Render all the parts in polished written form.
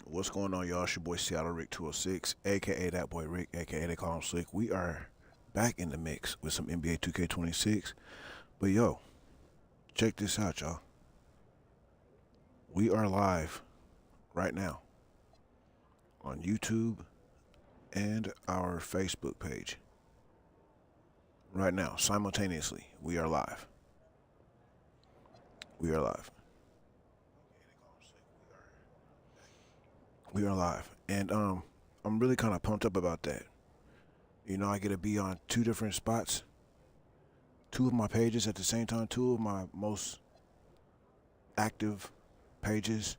What's going on, y'all? It's your boy Seattle Rick 206, aka that boy Rick, aka they call him Slick. We are back in the mix with some NBA 2K26. But yo, check this out, y'all. We are live right now on YouTube and our Facebook page. Right now, simultaneously, we are live. We are live. We are live. And I'm really kind of pumped up about that. You know, I get to be on two different spots, two of my pages at the same time, two of my most active pages.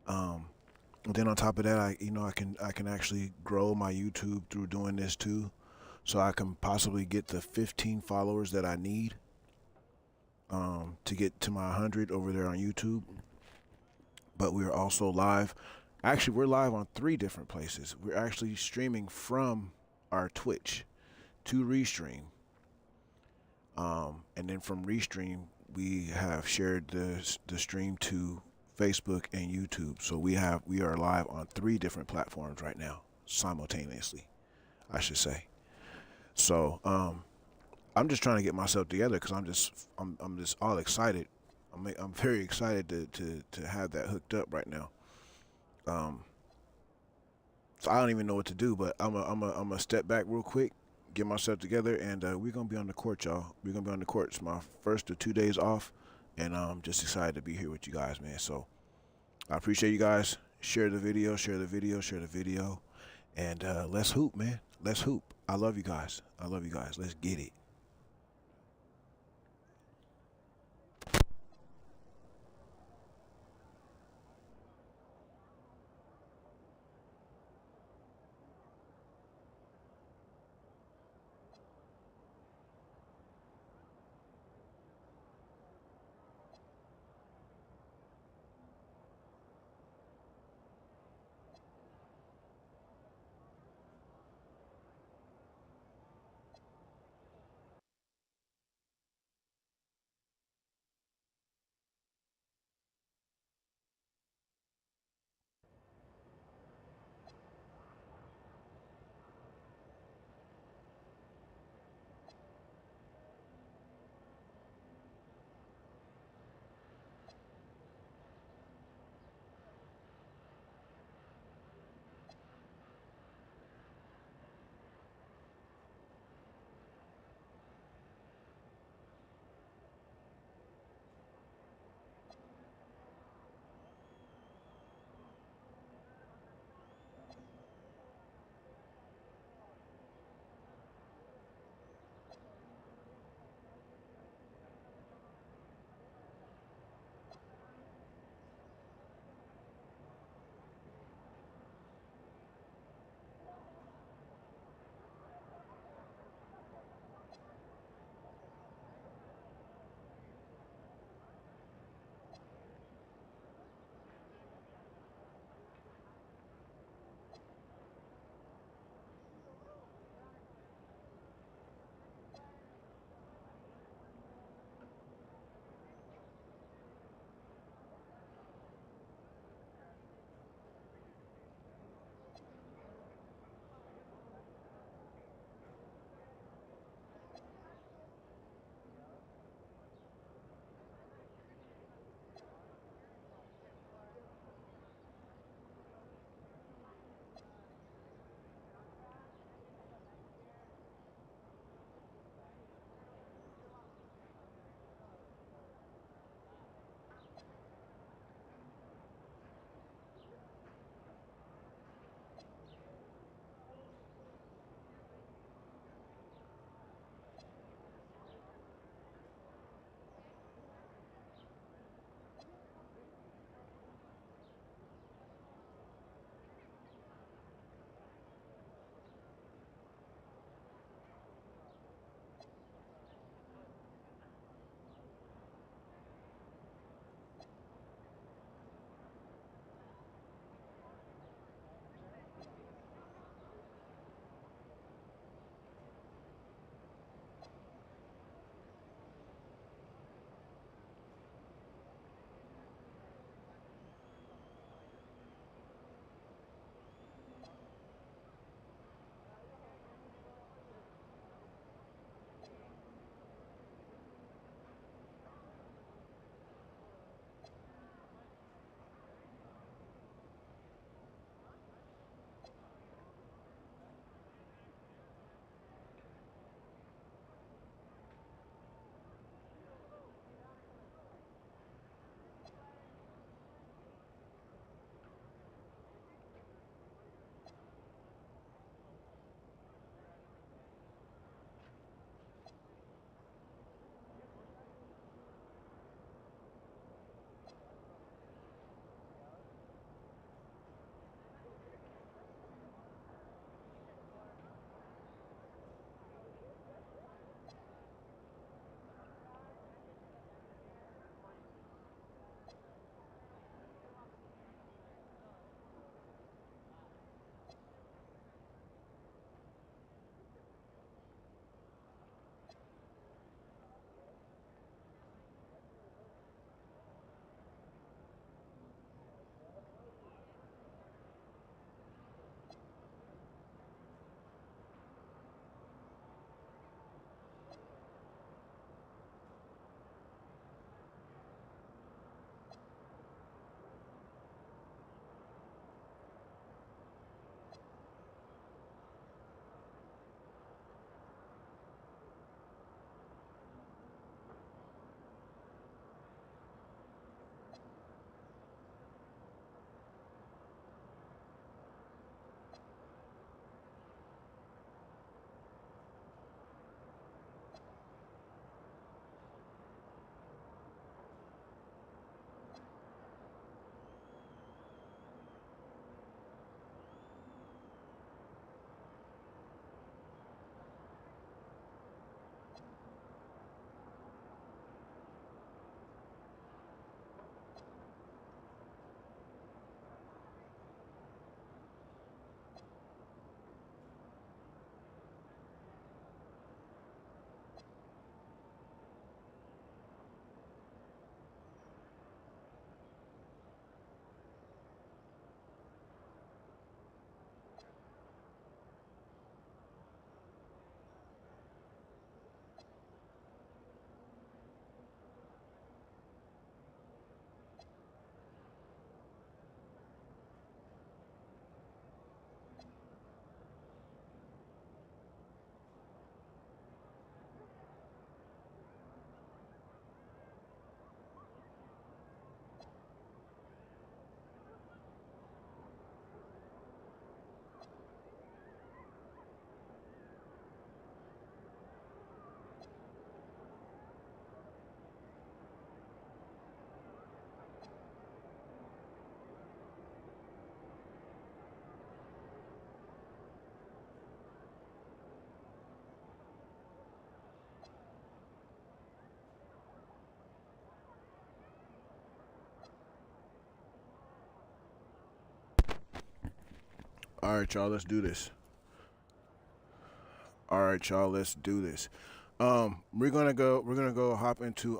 Um, and then on top of that, I can actually grow my YouTube through doing this too, so I can possibly get the 15 followers that I need to get to my 100 over there on YouTube. But we're also live. Actually, we're live on three different places. We're actually streaming from our Twitch to Restream. And then from Restream, we have shared the stream to Facebook and YouTube. So we are live on three different platforms right now, simultaneously, I should say. So I'm just trying to get myself together because I'm just all excited. I'm very excited to have that hooked up right now. Um, so I don't even know what to do, but I'm a step back real quick, get myself together, and we're gonna be on the court, y'all. We're gonna be on the court. It's my first of 2 days off, and I'm just excited to be here with you guys, man. So I appreciate you guys. Share the video, share the video, share the video, and let's hoop, man. Let's hoop. I love you guys. I love you guys. Let's get it. All right, y'all. Let's do this. All right, y'all. Let's do this. We're gonna go. We're gonna go hop into.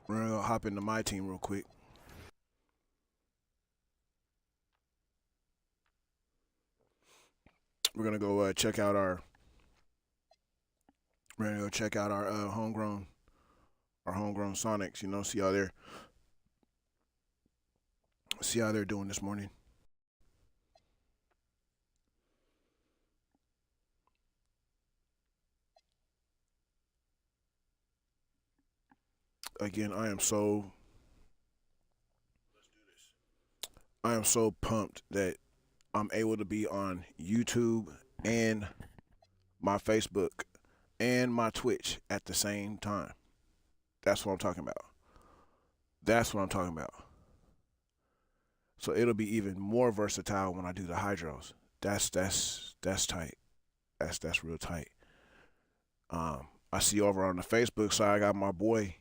We're gonna go hop into my team real quick. We're gonna go check out our. We're gonna go check out our homegrown Sonics. You know, see how they're doing this morning. Again, I am so pumped that I'm able to be on YouTube and my Facebook and my Twitch at the same time. That's what I'm talking about. That's what I'm talking about. So it'll be even more versatile when I do the hydros. That's tight. That's real tight. I see over on the Facebook side, I got my boy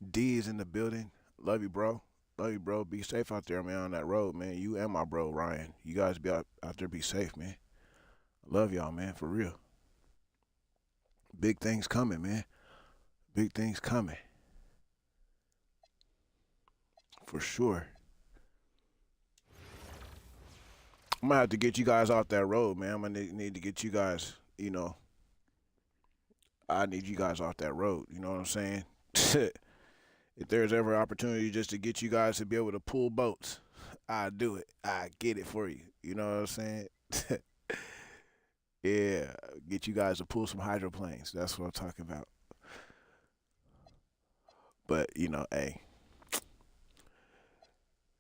D is in the building. Love you, bro. Love you, bro. Be safe out there, man, on that road, man. You and my bro Ryan. You guys be out there, be safe, man. Love y'all, man, for real. Big things coming, man. Big things coming. For sure. I'm gonna have to get you guys off that road, man. I'm gonna need to get you guys, I need you guys off that road. You know what I'm saying? If there's ever an opportunity just to get you guys to be able to pull boats, I do it. I get it for you. You know what I'm saying? Yeah, get you guys to pull some hydroplanes. That's what I'm talking about. But hey,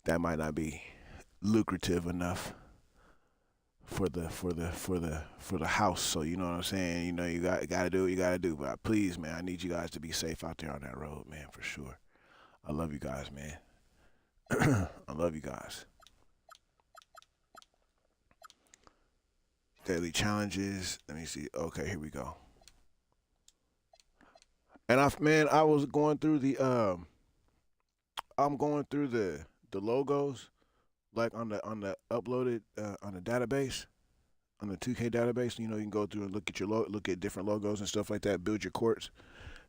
that might not be lucrative enough for the house. So you know what I'm saying. You got to do what you got to do. But please, man, I need you guys to be safe out there on that road, man, for sure. I love you guys, man. I love you guys. Daily challenges. Let me see. Okay, here we go. And I was going through I'm going through the logos like on the uploaded on the database on the 2K database. You can go through and look at look at different logos and stuff like that. Build your courts.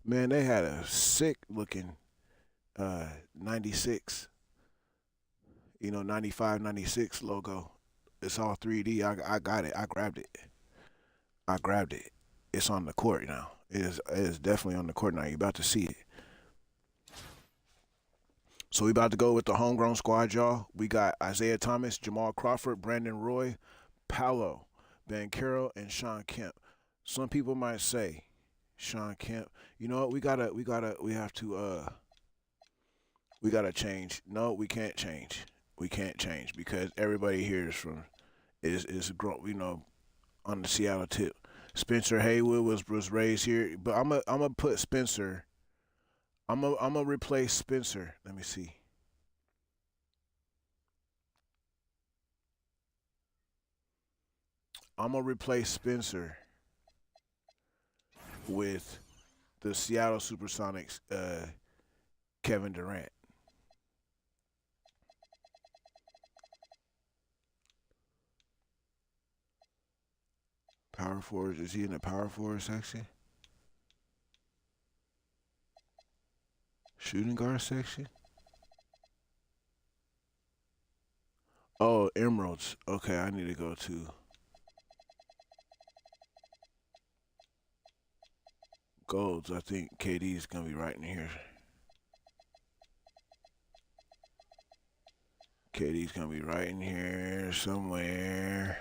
Man, they had a sick looking 96, 95, 96 logo. It's all 3D. I got it. I grabbed it. I grabbed it. It's on the court now. It is definitely on the court now. You're about to see it. So we about to go with the homegrown squad, y'all. We got Isaiah Thomas, Jamal Crawford, Brandon Roy, Paolo, Banchero, and Sean Kemp. Some people might say Sean Kemp. You know what? We gotta change. No, we can't change. We can't change because everybody here is on the Seattle tip. Spencer Haywood was raised here, but I'm gonna put Spencer. I'm gonna replace Spencer. Let me see. I'm gonna replace Spencer with the Seattle Supersonics, Kevin Durant. Power forward. Is he in the power forward section? Shooting guard section? Oh, emeralds. Okay, I need to go to golds. I think KD's gonna be right in here. KD's gonna be right in here somewhere.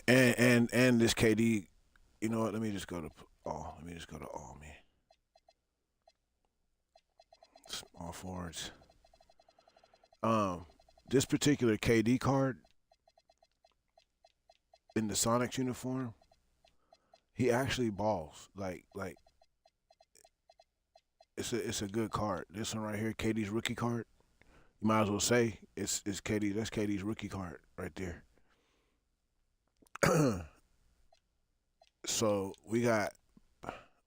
And this KD, you know what? Let me just go to all. Let me just go to all, man. Small forwards. This particular KD card in the Sonics uniform, he actually balls. Like it's a good card. This one right here, KD's rookie card. You might as well say it's KD. That's KD's rookie card right there. So we got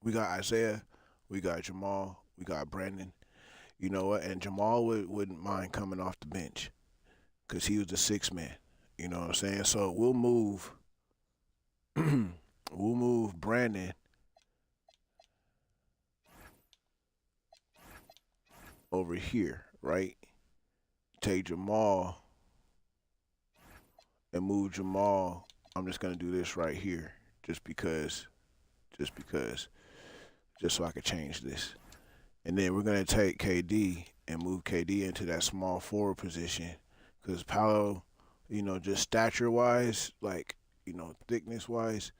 Isaiah, we got Jamal, we got Brandon. You know what? And Jamal wouldn't mind coming off the bench because he was the sixth man. You know what I'm saying? So we'll move Brandon over here, right? Take Jamal and move Jamal. I'm just gonna do this right here, just because, just because, just so I could change this. And then we're gonna take KD and move KD into that small forward position, because Paolo, just stature wise, like thickness wise,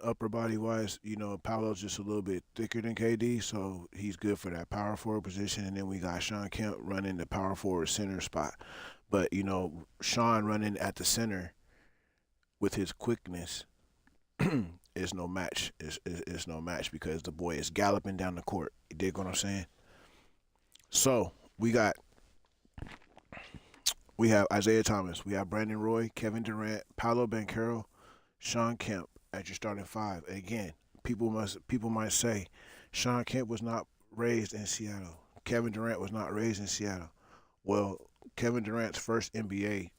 upper body wise, Paolo's just a little bit thicker than KD, so he's good for that power forward position. And then we got Sean Kemp running the power forward center spot. But Sean running at the center with his quickness is no match. Is no match because the boy is galloping down the court. You dig what I'm saying? So we have Isaiah Thomas, we have Brandon Roy, Kevin Durant, Paolo Banchero, Sean Kemp at your starting five. Again, people might say Sean Kemp was not raised in Seattle. Kevin Durant was not raised in Seattle. Well, Kevin Durant's first NBA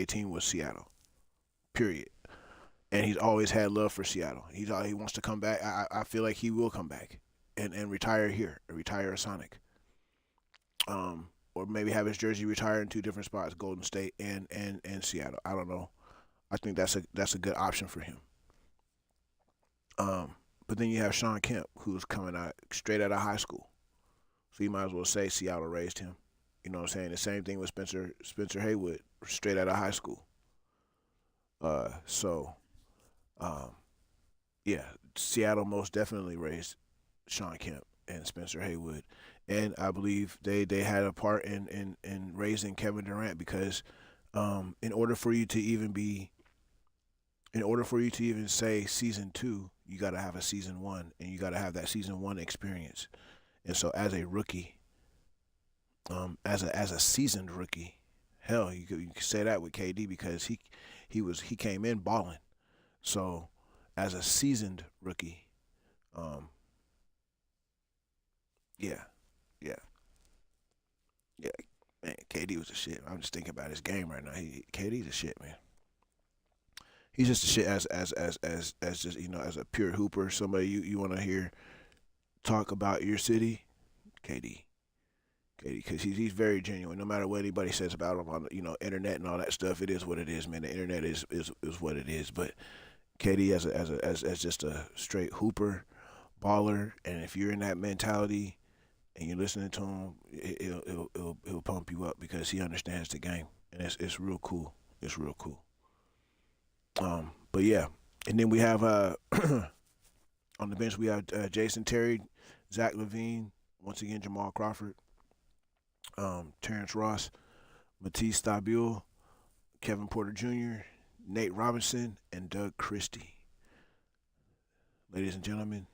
team was Seattle. Period. And he's always had love for Seattle. He wants to come back. I feel like he will come back and retire here, retire a Sonic. Or maybe have his jersey retired in two different spots, Golden State and Seattle. I don't know. I think that's a good option for him. But then you have Sean Kemp, who's coming out straight out of high school, so you might as well say Seattle raised him. You know what I'm saying? The same thing with Spencer Haywood, straight out of high school. So um, yeah, Seattle most definitely raised Sean Kemp and Spencer Haywood, and I believe they had a part in raising Kevin Durant because in order for you to even say season two, you got to have a season one, and you got to have that season one experience. And so, as a rookie, as a seasoned rookie, hell, you could say that with KD because he came in balling. So, as a seasoned rookie, um, yeah, yeah, yeah, man, KD was a shit. I'm just thinking about his game right now. KD's a shit, man. He's just a shit as just as a pure hooper. Somebody you want to hear talk about your city, KD. KD, because he's very genuine. No matter what anybody says about him on internet and all that stuff, it is what it is, man. The internet is what it is. But KD as just a straight hooper, baller, and if you're in that mentality and you're listening to him, it'll pump you up because he understands the game, and it's real cool. It's real cool. But yeah, and then we have on the bench we have Jason Terry, Zach Levine, once again Jamal Crawford, Terrence Ross, Matisse Thabile, Kevin Porter Jr., Nate Robinson, and Doug Christie. Ladies and gentlemen,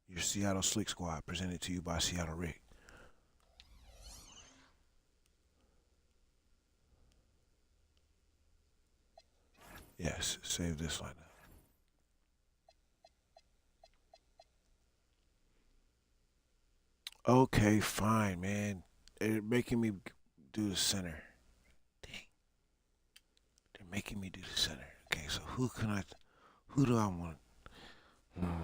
your Seattle Slick Squad presented to you by Seattle Rick. Yes, save this lineup. Okay, fine, man. They're making me do the center. Dang, they're making me do the center. Okay, so who do I want? Hmm.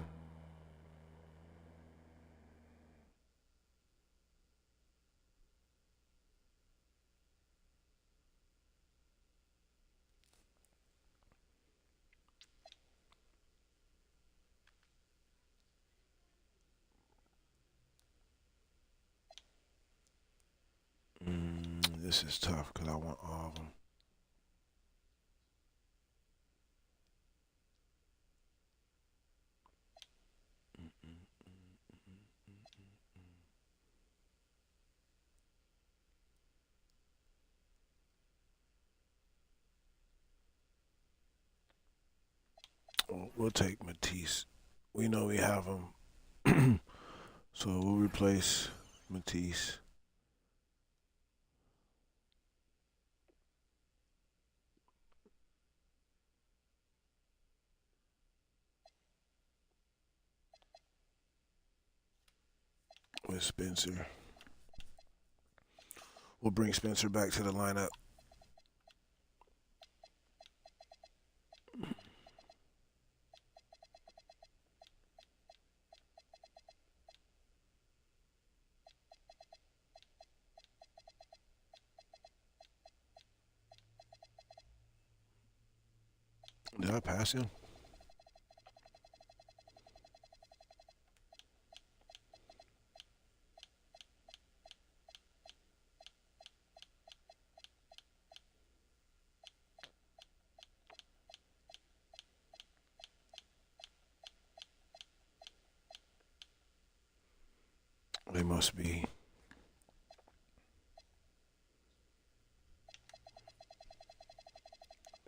This is tough because I want all of them. We'll take Matisse. We know we have him, so we'll replace Matisse. with Spencer. We'll bring Spencer back to the lineup. Did I pass him? They must be.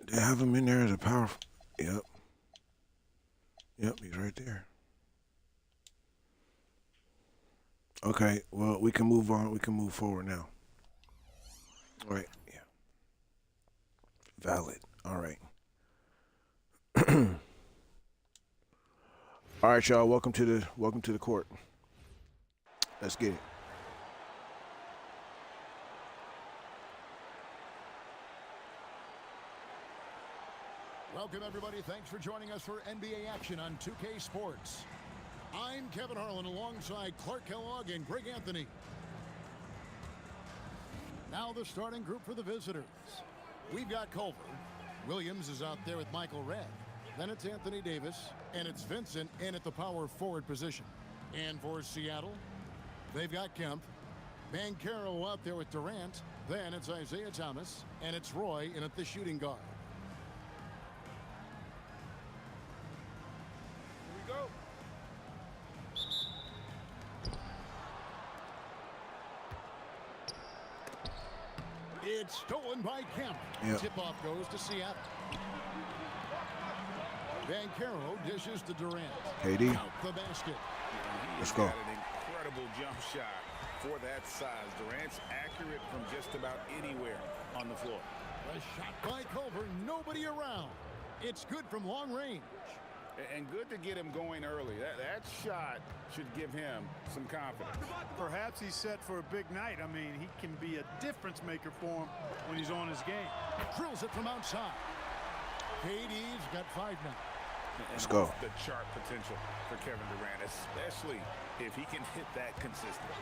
They have him in there as a power. Yep. Yep, he's right there. Okay, well, we can move on. We can move forward now. All right, yeah. Valid. All right. All right, y'all. Welcome to the court. Let's get it. Welcome, everybody. Thanks for joining us for NBA action on 2K Sports. I'm Kevin Harlan alongside Clark Kellogg and Greg Anthony. Now the starting group for the visitors. We've got Culver. Williams is out there with Michael Redd. Then it's Anthony Davis, and it's Vincent in at the power forward position. And for Seattle, they've got Kemp. Banchero out there with Durant. Then it's Isaiah Thomas, and it's Roy in at the shooting guard. It's stolen by Kemp. Yep. Tip-off goes to Seattle. Banchero dishes to Durant. KD. Out the basket. Let's go. Got an incredible jump shot for that size. Durant's accurate from just about anywhere on the floor. A shot by Culver. Nobody around. It's good from long range. And good to get him going early. That shot should give him some confidence. Perhaps he's set for a big night. I mean, he can be a difference maker for him when he's on his game. Drills it from outside. KD's got 5 now. Let's go. The chart potential for Kevin Durant, especially if he can hit that consistently.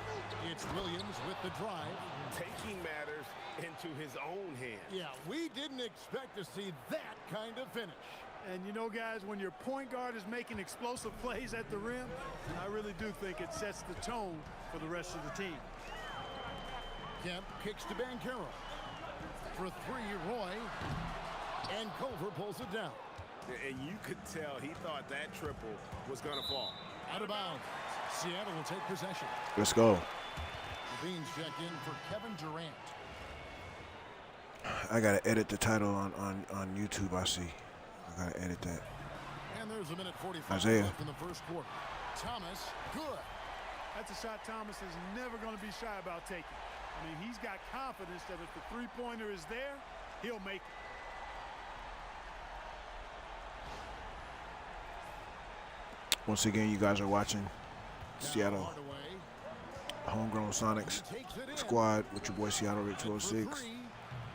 It's Williams with the drive. Taking matters into his own hands. Yeah, we didn't expect to see that kind of finish. And you know, guys, when your point guard is making explosive plays at the rim, I really do think it sets the tone for the rest of the team. Kemp kicks to Banchero. For 3, Roy. And Culver pulls it down. And you could tell he thought that triple was going to fall. Out of bounds. Seattle will take possession. Let's go. Levine's check in for Kevin Durant. I gotta edit the title on YouTube. I see. I gotta edit that. And there's a minute 45 Isaiah. left in the first quarter. Thomas, good. That's a shot Thomas is never going to be shy about taking. I mean, he's got confidence that if the three-pointer is there, he'll make it. Once again, you guys are watching Now Seattle Hardaway. Homegrown Sonics He takes it in. squad with your boy Seattle Rick And for 206. 3,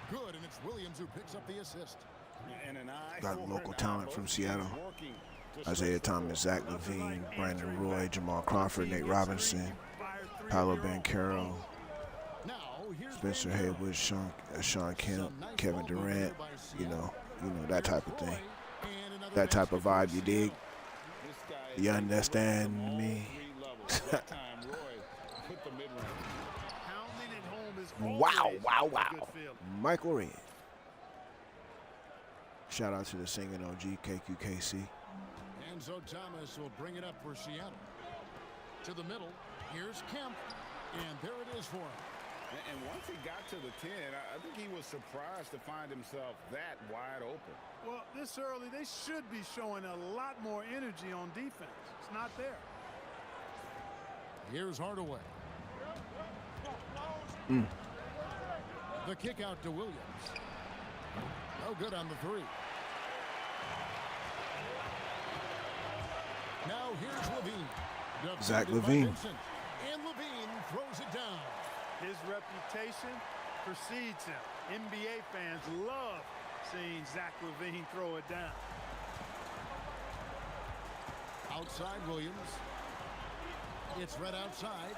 good, and it's Williams who picks up the assist. And an eye Got for local an talent eye. from Both Seattle. teams working to Isaiah stretch the Thomas, floor. Zach Levine, Brandon Roy, Jamal Crawford, Nate Robinson, Paolo Banchero, Now, here's Spencer Banchero. Haywood, Sean Kemp, Some nice Kevin ball movement Durant. by You Seattle. know that type of thing. Roy, and another That type of basket vibe, for you dig? Seattle. This guy is You capable understand from all me? 3 levels. That time, Roy hit the mid-range. Pounding it home is Wow, always wow, a wow. good feeling. Michael Redd. Shout out to the singing OG KQKC. Enzo Thomas will bring it up for Seattle. To the middle, here's Kemp, and there it is for him. And once he got to the 10, I think he was surprised to find himself that wide open. Well, this early, they should be showing a lot more energy on defense. It's not there. Here's Hardaway. The kick out to Williams. No good on the 3. Now here's Levine. Zach Defended by Levine. Vincent. And Levine throws it down. His reputation precedes him. NBA fans love seeing Zach LaVine throw it down. Outside Williams. It's Red outside.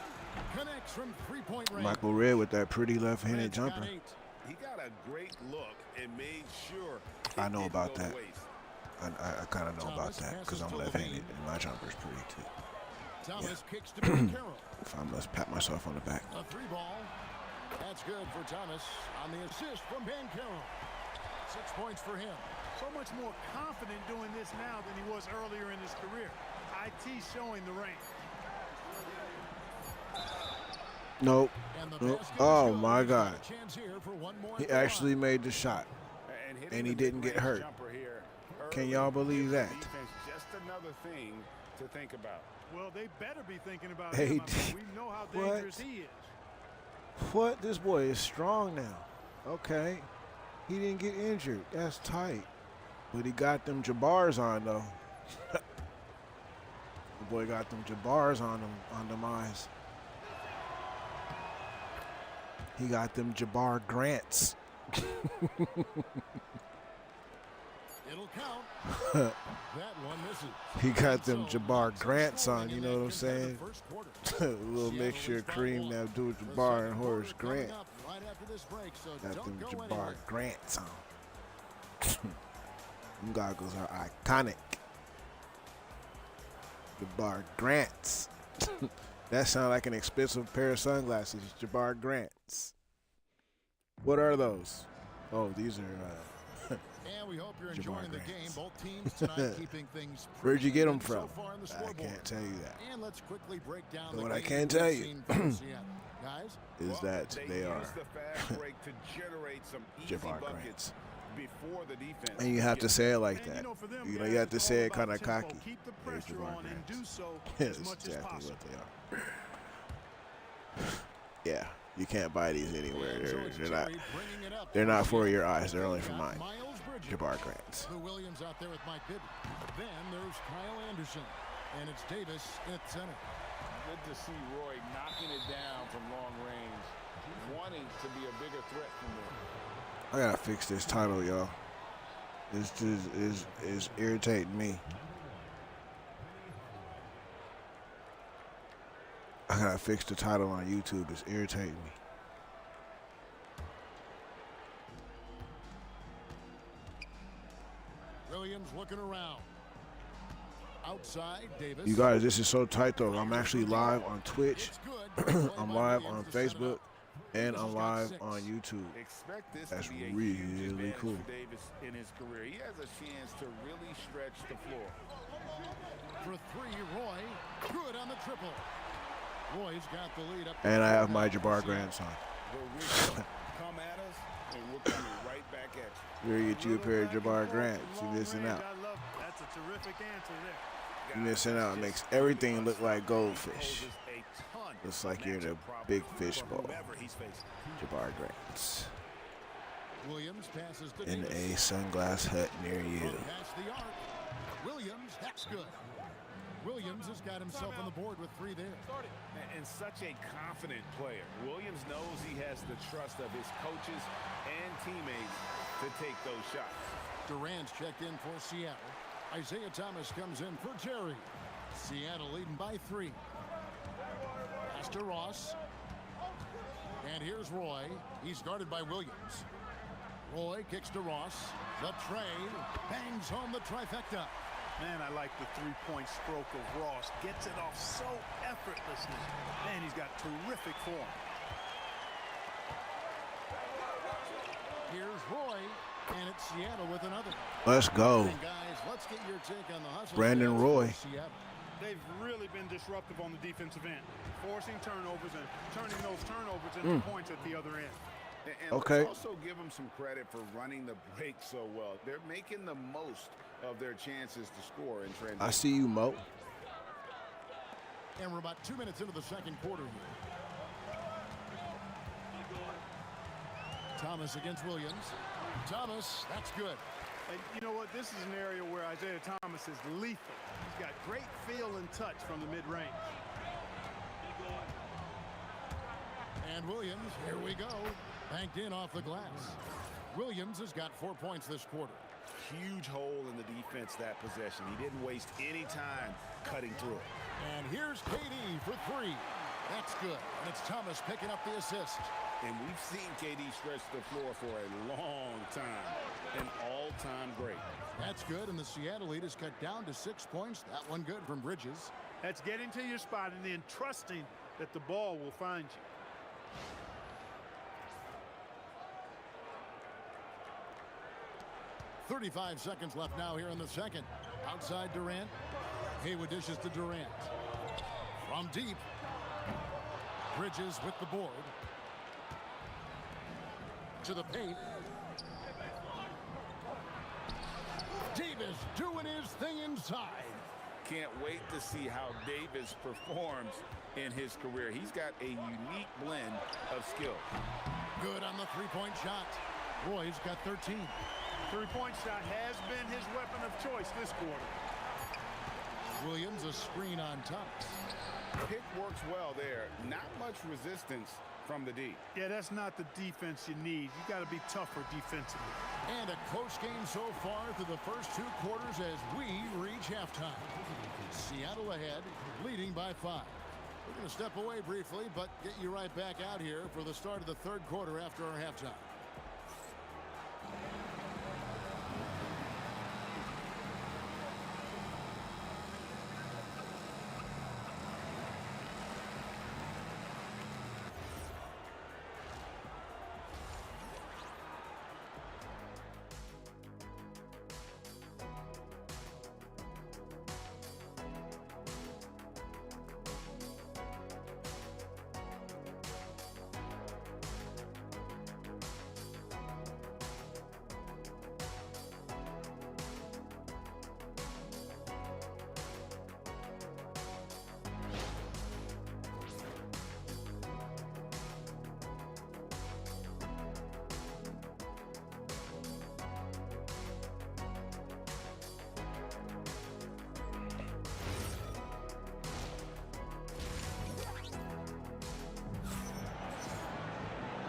Connects from three-point range. Michael Redd with that pretty left-handed Red's got jumper. 8. He got a great look and made sure. I know about that. To waste. I kind of know about that because I'm left-handed and my jumper's pretty too. Thomas kicks to Carroll. If I must pat myself on the back. A 3-ball. That's good for Thomas on the assist from Carroll. 6 points for him. So much more confident doing this now than he was earlier in his career. IT showing the range. Nope. And the Nope. basket Oh is my good. He's got God. a chance here for one more He at the line. actually made the shot. hitting And he the didn't get mid-range hurt. jumper here Can early y'all believe gives the that? defense just another thing to think about. Well, they better be thinking about Hey, him. I mean, we know how dangerous what? he is. What? This boy is strong now. Okay. He didn't get injured. That's tight. But he got them Jabars on though. The boy got them Jabars on them eyes. He got them Jabbar Grants. It'll count. That one misses. He got them So, Jabbar some Grants scoring on, you in know that what I'm saying? competitive first quarter. A little Seattle mixture leads of by Kareem one. Abdul-Jabbar The and second Horace quarter coming Grant. up right after this break, so Got don't them go Jabbar anywhere. Grants on. Them goggles are iconic. Jabbar Grants. That sounds like an expensive pair of sunglasses. Jabbar Grants. What are those? Oh, these are. And we hope you're Jabbar enjoying the game. Grants. Both teams tonight keeping things Where'd you get them pretty from? so far on the I scoreboard. can't tell you that. And let's quickly break down But the what I game can we've tell you seen from Seattle. Guys, Is that they use are the fast break to generate some easy Jabbar buckets Grants. before the defense. And you have to say it like And, that. for them You know, guys, you have to it's say all it kind of about tempo. cocky. Keep the There's pressure Jabbar on and Grants. do so That's as much as exactly possible. what they are. Yeah, you can't buy these anywhere. and so it's They're not. Terry bringing it up. They're not for your eyes. They're only for Got mine. Miles Bridges. Jabbar Grants. Lou Williams out there with Mike Bibby. Then there's Kyle Anderson. And it's Davis at center. Good to see Roy knocking it down from long range, wanting to be a bigger threat from there. I gotta fix this title, y'all. This is irritating me. I gotta fix the title on YouTube. It's irritating me. Williams looking around. Outside, Davis. You guys, this is so tight though. I'm actually live on Twitch. It's good. I'm Play by live Williams on to set it Facebook, up. and Davis I'm has got live 6. on YouTube. Expect this That's to be a really huge advantage cool. for Davis in his career. He has a chance to really stretch the floor. For 3, Roy. Good on the triple. Roy's got the lead up. And I have my Jabbar Grants on. The Wizards come at us, and we're coming right back at you. Here, get you a pair of Jabbar Grants. You Long missing range, out. I love it. That's a terrific answer there. You missing out. It makes everything look like goldfish. Poses a ton Looks like of you're in a matchup problems big for fish bowl. whomever he's facing. Jabbar Grants. Williams passes to In Davis. a sunglass hut near you. Past the arc. Williams, that's good. Williams has got himself on the board with 3 there. And such a confident player. Williams knows he has the trust of his coaches and teammates to take those shots. Durant's checked in for Seattle. Isaiah Thomas comes in for Terry. Seattle leading by 3. Pass to Ross. And here's Roy. He's guarded by Williams. Roy kicks to Ross. The tray bangs home the trifecta. Man, I like the three-point stroke of Ross. Gets it off so effortlessly. Man, he's got terrific form. Here's Roy. And it's Seattle with another. Let's go. And guys, let's get your take on the hustle. Brandon sales Roy. for Seattle. They've really been disruptive on the defensive end, forcing turnovers and turning those turnovers into points at the other end. And Okay. let's also give them some credit for running the break so well. They're making the most of their chances to score in transition. I see you, Mo. And we're about 2 minutes into the second quarter here. Thomas against Williams. Thomas, that's good. And you know what? This is an area where Isaiah Thomas is lethal. He's got great feel and touch from the mid-range. And Williams, here we go. Banked in off the glass. Williams has got 4 points this quarter. Huge hole in the defense that possession. He didn't waste any time cutting through it. And here's KD for 3. That's good. And it's Thomas picking up the assist. And we've seen KD stretch the floor for a long time. An all-time great. That's good, and the Seattle lead is cut down to 6 points. That one good from Bridges. That's getting to your spot and then trusting that the ball will find you. .35 seconds left now here in the second. Outside Durant. Haywood dishes to Durant. From deep. Bridges with the board. To the paint. Davis doing his thing inside. Can't wait to see how Davis performs in his career. He's got a unique blend of skill. Good on the three-point shot. Roy's got 13. Three-point shot has been his weapon of choice this quarter. Williams a screen on Thomas. Pick works well there. Not much resistance from the D. Yeah, that's not the defense you need. You got to be tougher defensively. And a close game so far through the first 2 quarters as we reach halftime. Seattle ahead, leading by 5. We're going to step away briefly, but get you right back out here for the start of the third quarter after our halftime.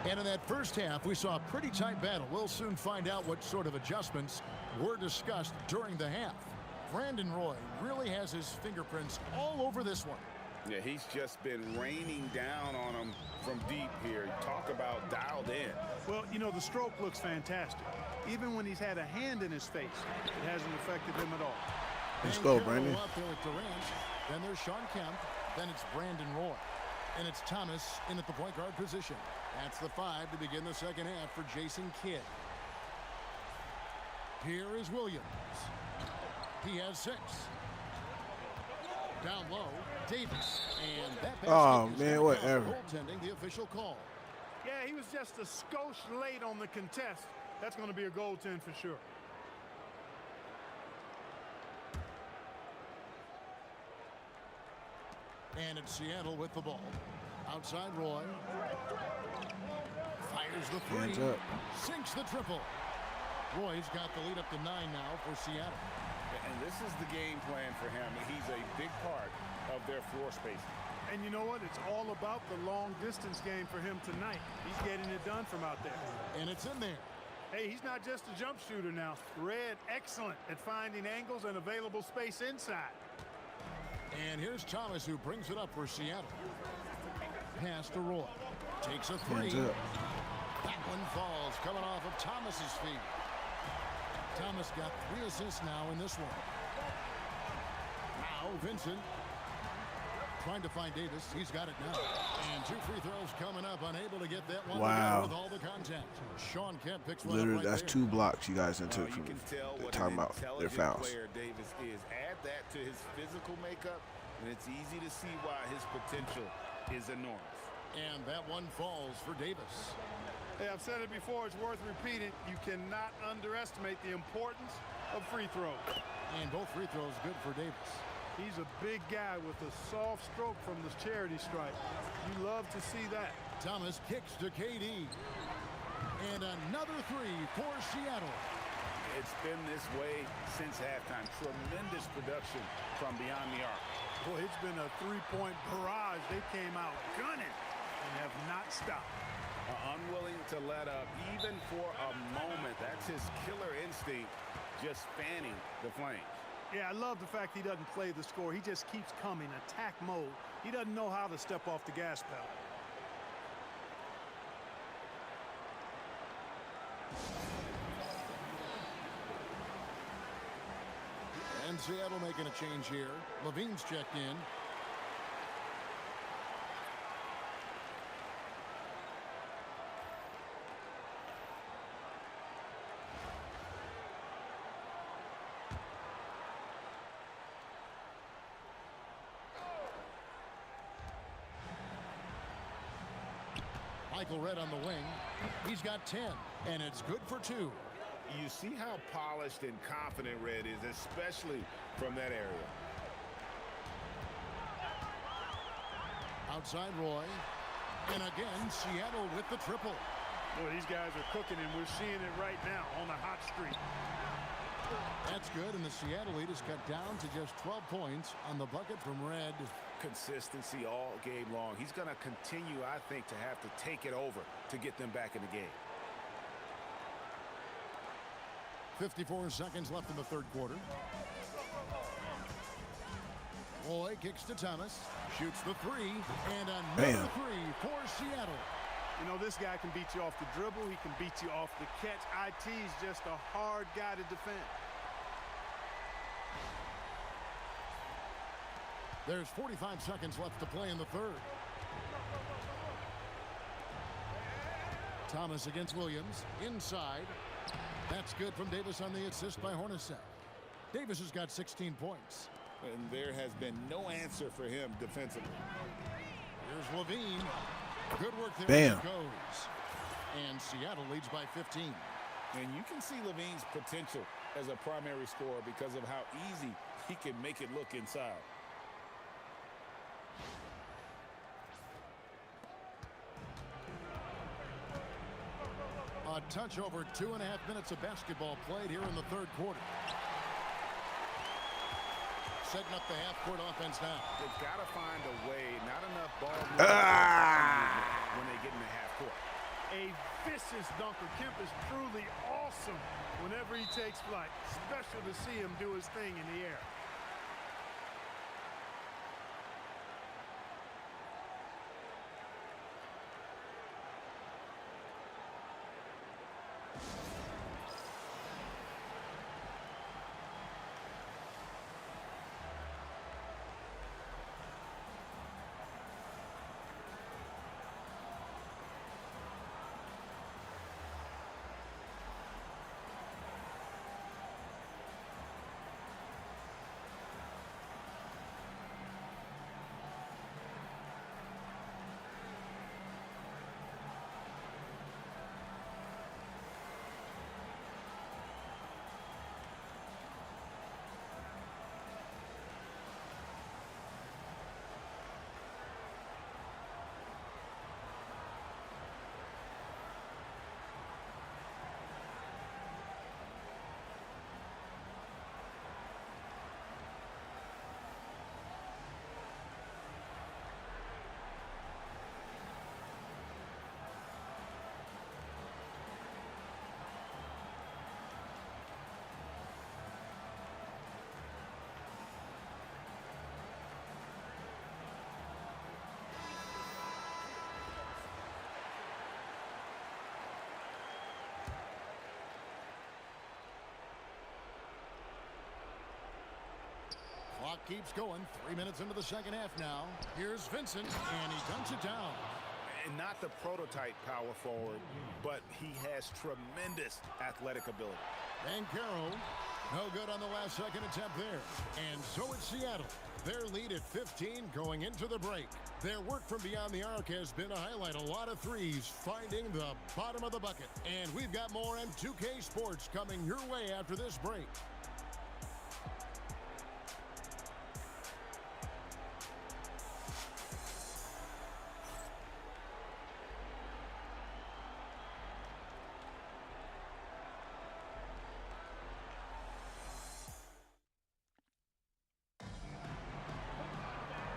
And in that first half, we saw a pretty tight battle. We'll soon find out what sort of adjustments were discussed during the half. Brandon Roy really has his fingerprints all over this one. Yeah, he's just been raining down on him from deep here. Talk about dialed in. Well, you know, the stroke looks fantastic. Even when he's had a hand in his face, it hasn't affected him at all. Let's go, Brandon. Up there with Durant. Then there's Sean Kemp. Then it's Brandon Roy. And it's Thomas in at the point guard position. That's the 5 to begin the second half for Jason Kidd. Here is Williams. He has 6. Down low, Davis. And that basket man, whatever. Goaltending, the official call. Yeah, he was just a skosh late on the contest. That's going to be a goaltend for sure. And it's Seattle with the ball. Outside Roy. Fires the 3. Hands up. Sinks the triple. Roy's got the lead up to 9 now for Seattle. And this is the game plan for him. He's a big part of their floor spacing. And you know what? It's all about the long distance game for him tonight. He's getting it done from out there. And it's in there. Hey, he's not just a jump shooter now. Red, excellent at finding angles and available space inside. And here's Thomas, who brings it up for Seattle. Pass to Roy. Takes a 3. Hands up. That one falls, coming off of Thomas's feet. Thomas got 3 assists now in this one. Now Vincent trying to find Davis. He's got it now. And 2 free throws coming up. Unable to get that one Wow. with all the contact. Sean Kemp picks one Literally, up right that's there. 2 blocks you guys done took You from can tell they're what talking an about their intelligent fouls. player Davis is. Add that to his physical makeup, and it's easy to see why his potential is enormous. And that one falls for Davis. Hey, I've said it before. It's worth repeating. You cannot underestimate the importance of free throws. And both free throws good for Davis. He's a big guy with a soft stroke from this charity stripe. You love to see that. Thomas kicks to KD. And another 3 for Seattle. It's been this way since halftime. Tremendous production from beyond the arc. Boy, it's been a 3-point barrage. They came out gunning. and have not stopped. Unwilling to let up even for a moment. That's his killer instinct, just fanning the flames. Yeah, I love the fact he doesn't play the score. He just keeps coming, attack mode. He doesn't know how to step off the gas pedal. And Seattle making a change here. Levine's checked in. Michael Redd on the wing. He's got 10, and it's good for 2. You see how polished and confident Redd is, especially from that area. Outside Roy. And again, Seattle with the triple. Boy, these guys are cooking, and we're seeing it right now on a hot streak. That's good, and the Seattle lead is cut down to just 12 points on the bucket from Redd. Consistency all game long. He's going to continue, I think, to have to take it over to get them back in the game. 54 seconds left in the third quarter. Roy kicks to Thomas, shoots the three, and another three for Seattle. You know, this guy can beat you off the dribble. He can beat you off the catch. IT is just a hard guy to defend. There's 45 seconds left to play in the third. Thomas against Williams. Inside. That's good from Davis on the assist by Hornacek. Davis has got 16 points. And there has been no answer for him defensively. Here's Levine. Good work there. Bam. It goes. And Seattle leads by 15. And you can see Levine's potential as a primary scorer because of how easy he can make it look inside. A touch over 2.5 minutes of basketball played here in the third quarter. Setting up the half-court offense now. They've got to find a way. Not enough ball when they get in the half court. A vicious dunker. Kemp is truly awesome whenever he takes flight. Special to see him do his thing in the air. Clock keeps going. 3 minutes into the second half now. Here's Vincent, and he dunks it down. And not the prototype power forward, but he has tremendous athletic ability. And Carroll, no good on the last second attempt there. And so it's Seattle. Their lead at 15 going into the break. Their work from beyond the arc has been to highlight a lot of threes, finding the bottom of the bucket. And we've got more M2K Sports coming your way after this break.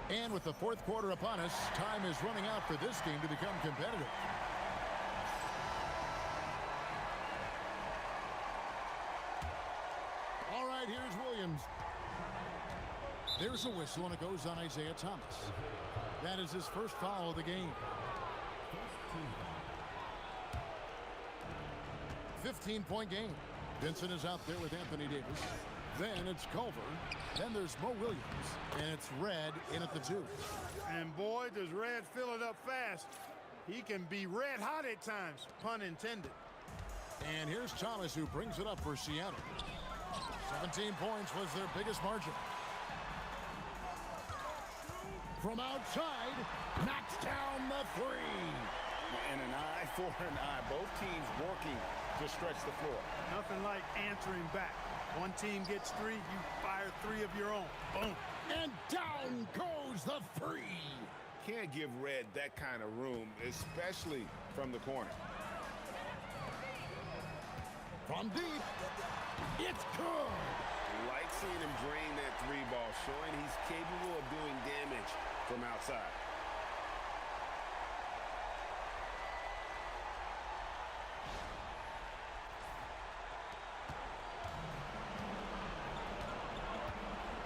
And with the fourth quarter upon us, time is running out for this game to become competitive. All right, here's Williams. There's a whistle, and it goes on Isaiah Thomas. That is his first foul of the game. 15-point game. Vincent is out there with Anthony Davis. Then it's Culver. Then there's Mo Williams. And it's Red in at the 2. And boy, does Red fill it up fast. He can be red hot at times, pun intended. And here's Thomas, who brings it up for Seattle. 17 points was their biggest margin. From outside, knocks down the 3. And an eye for an eye. Both teams working to stretch the floor. Nothing like answering back. One team gets 3, you fire 3 of your own. Boom. And down goes the 3. Can't give Red that kind of room, especially from the corner. From deep, it's good. Like seeing him drain that 3 ball, showing he's capable of doing damage from outside.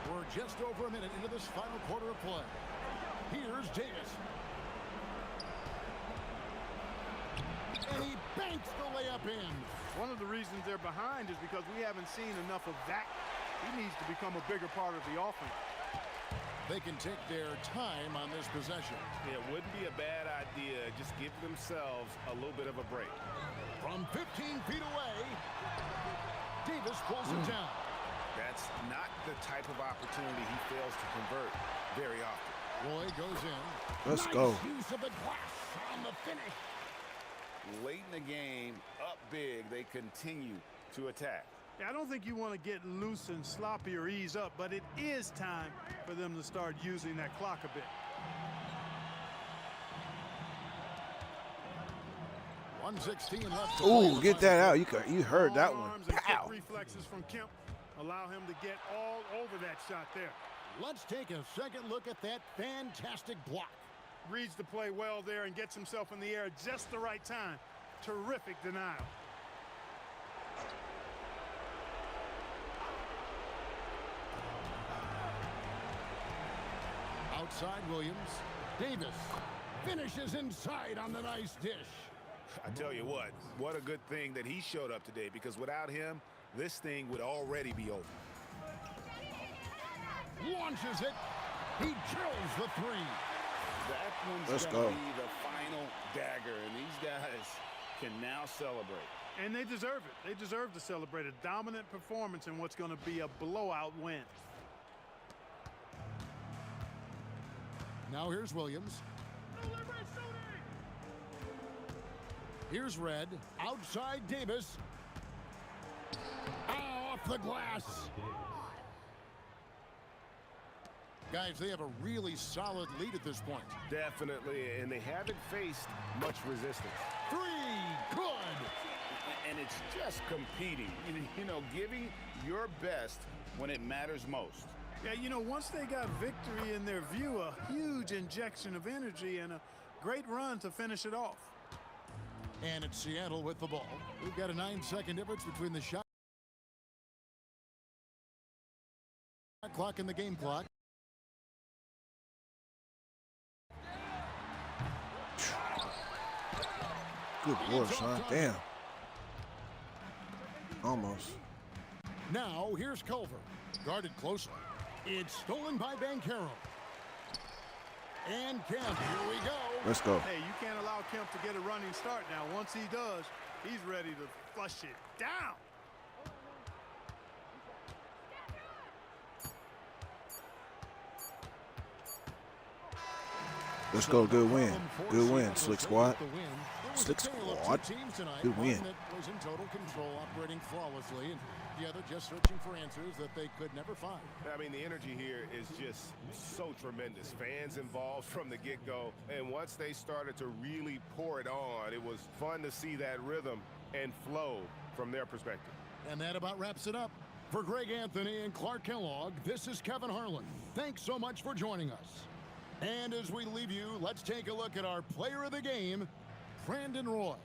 We're just over a minute into this final quarter of play. Here's Davis. And he banks the layup in. One of the reasons they're behind is because we haven't seen enough of that. He needs to become a bigger part of the offense. They can take their time on this possession. It wouldn't be a bad idea. Just give themselves a little bit of a break. From 15 feet away, Davis pulls it down. That's not the type of opportunity he fails to convert very often. Roy goes in. Let's nice go. Use of the glass on the finish. Late in the game, up big, they continue to attack. I don't think you want to get loose and sloppy or ease up, but it is time for them to start using that clock a bit. 1:16 left. Ooh, get that out. You heard that one. Arms and quick Pow. reflexes from Kemp allow him to get all over that shot there. Let's take a second look at that fantastic block. Reads the play well there and gets himself in the air at just the right time. Terrific denial. Outside Williams. Davis finishes inside on the nice dish. I tell you what a good thing that he showed up today, because without him, this thing would already be over. Launches it. He drills the 3. That one's Let's gonna go. be the final dagger, and these guys can now celebrate. And they deserve it. They deserve to celebrate a dominant performance in what's going to be a blowout win. Now here's Williams. Here's Red. Outside Davis. Off the glass. Guys, they have a really solid lead at this point. Definitely, and they haven't faced much resistance. 3. Good. And it's just competing, you know, giving your best when it matters most. Yeah, you know, once they got victory in their view, a huge injection of energy and a great run to finish it off. And it's Seattle with the ball. We've got a 9-second difference between the shot clock and the game clock. Good lord, son. Damn. Almost. Now here's Culver. Guarded closely. It's stolen by Banchero. And Kemp, here we go. Let's go. Hey, you can't allow Kemp to get a running start now. Once he does, he's ready to flush it down. Let's go. Good win. Good win, Slick Squad. Slick Slick Squad. Good win. That was in total control, operating flawlessly, and the other just searching for answers that they could never find. I mean, the energy here is just so tremendous. Fans involved from the get-go, and once they started to really pour it on, it was fun to see that rhythm and flow from their perspective. And that about wraps it up. For Greg Anthony and Clark Kellogg, this is Kevin Harlan. Thanks so much for joining us. And as we leave you, let's take a look at our player of the game, Brandon Roy.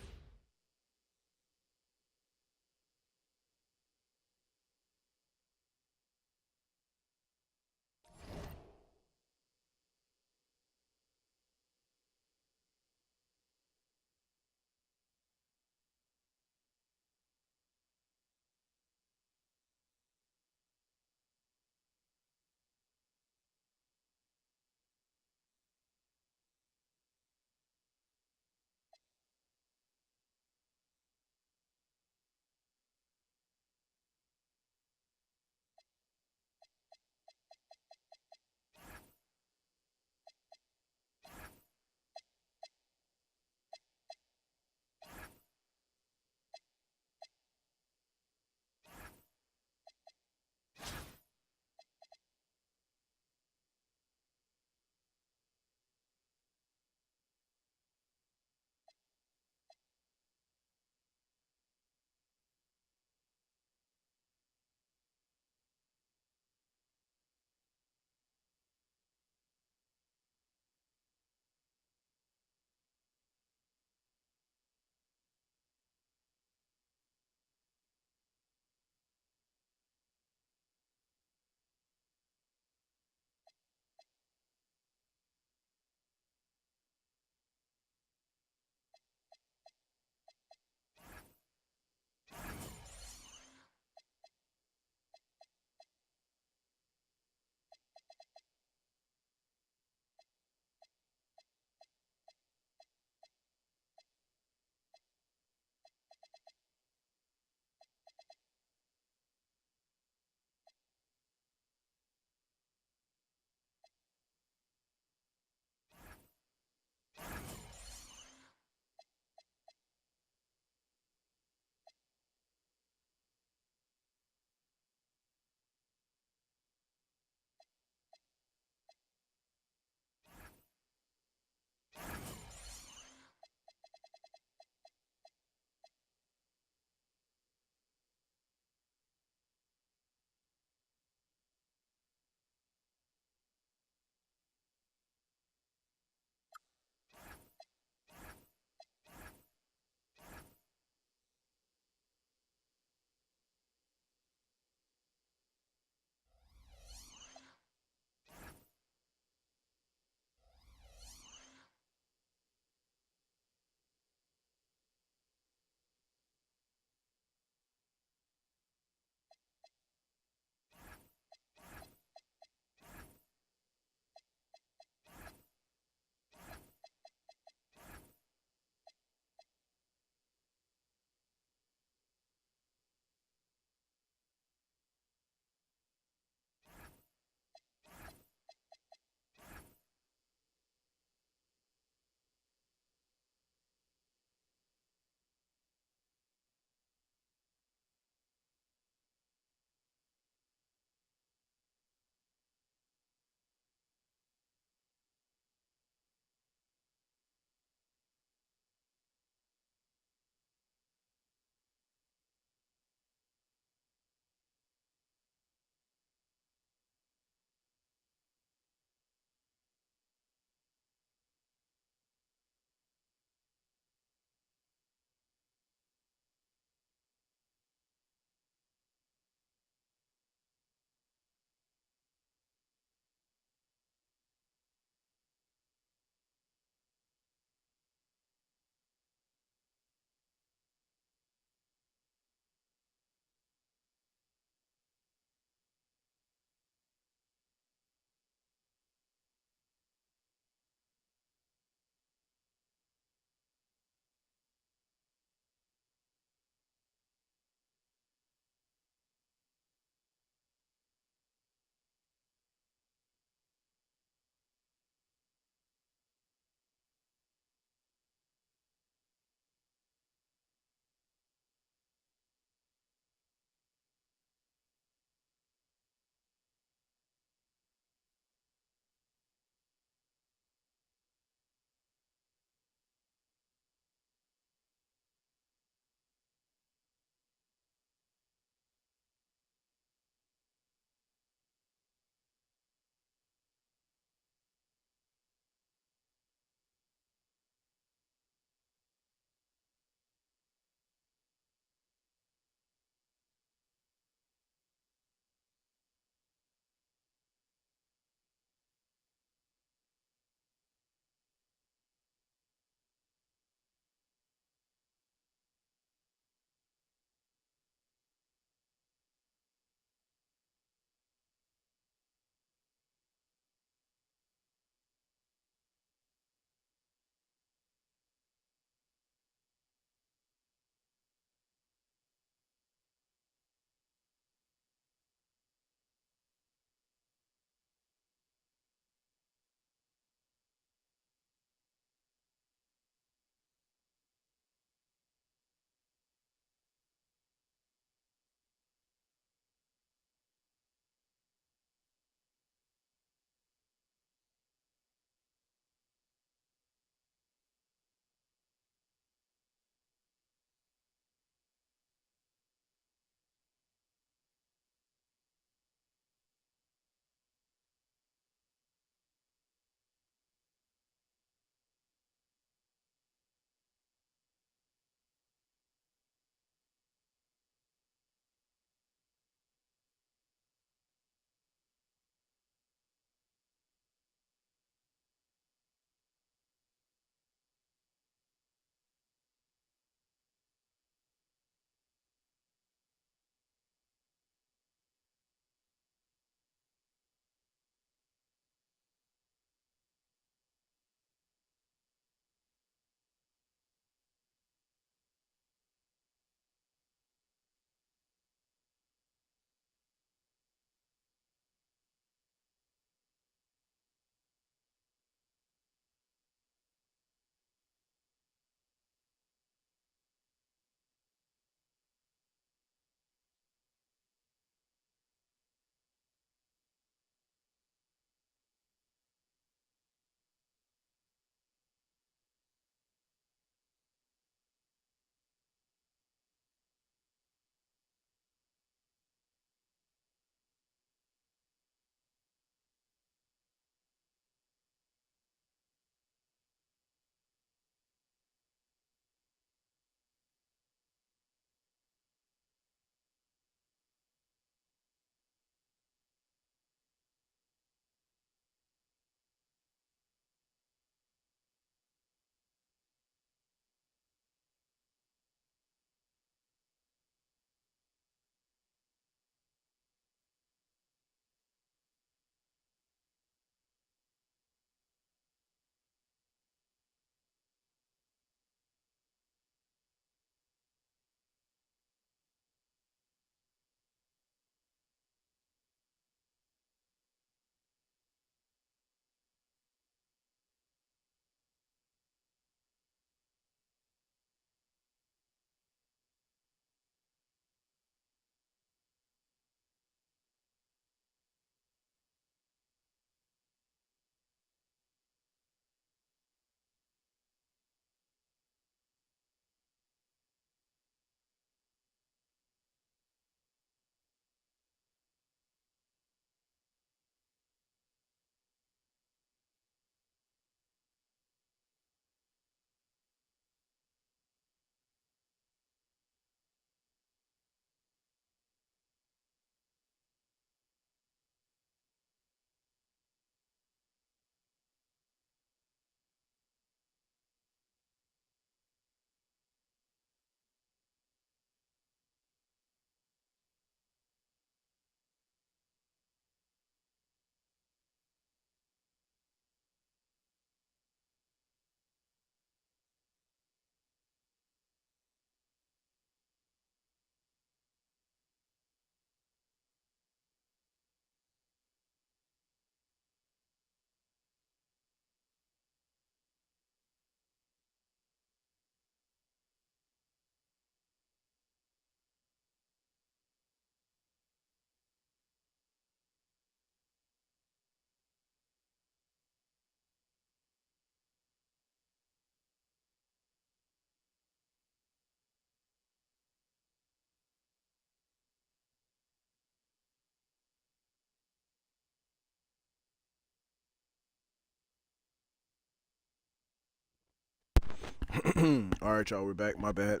All right, y'all, we're back. My bad.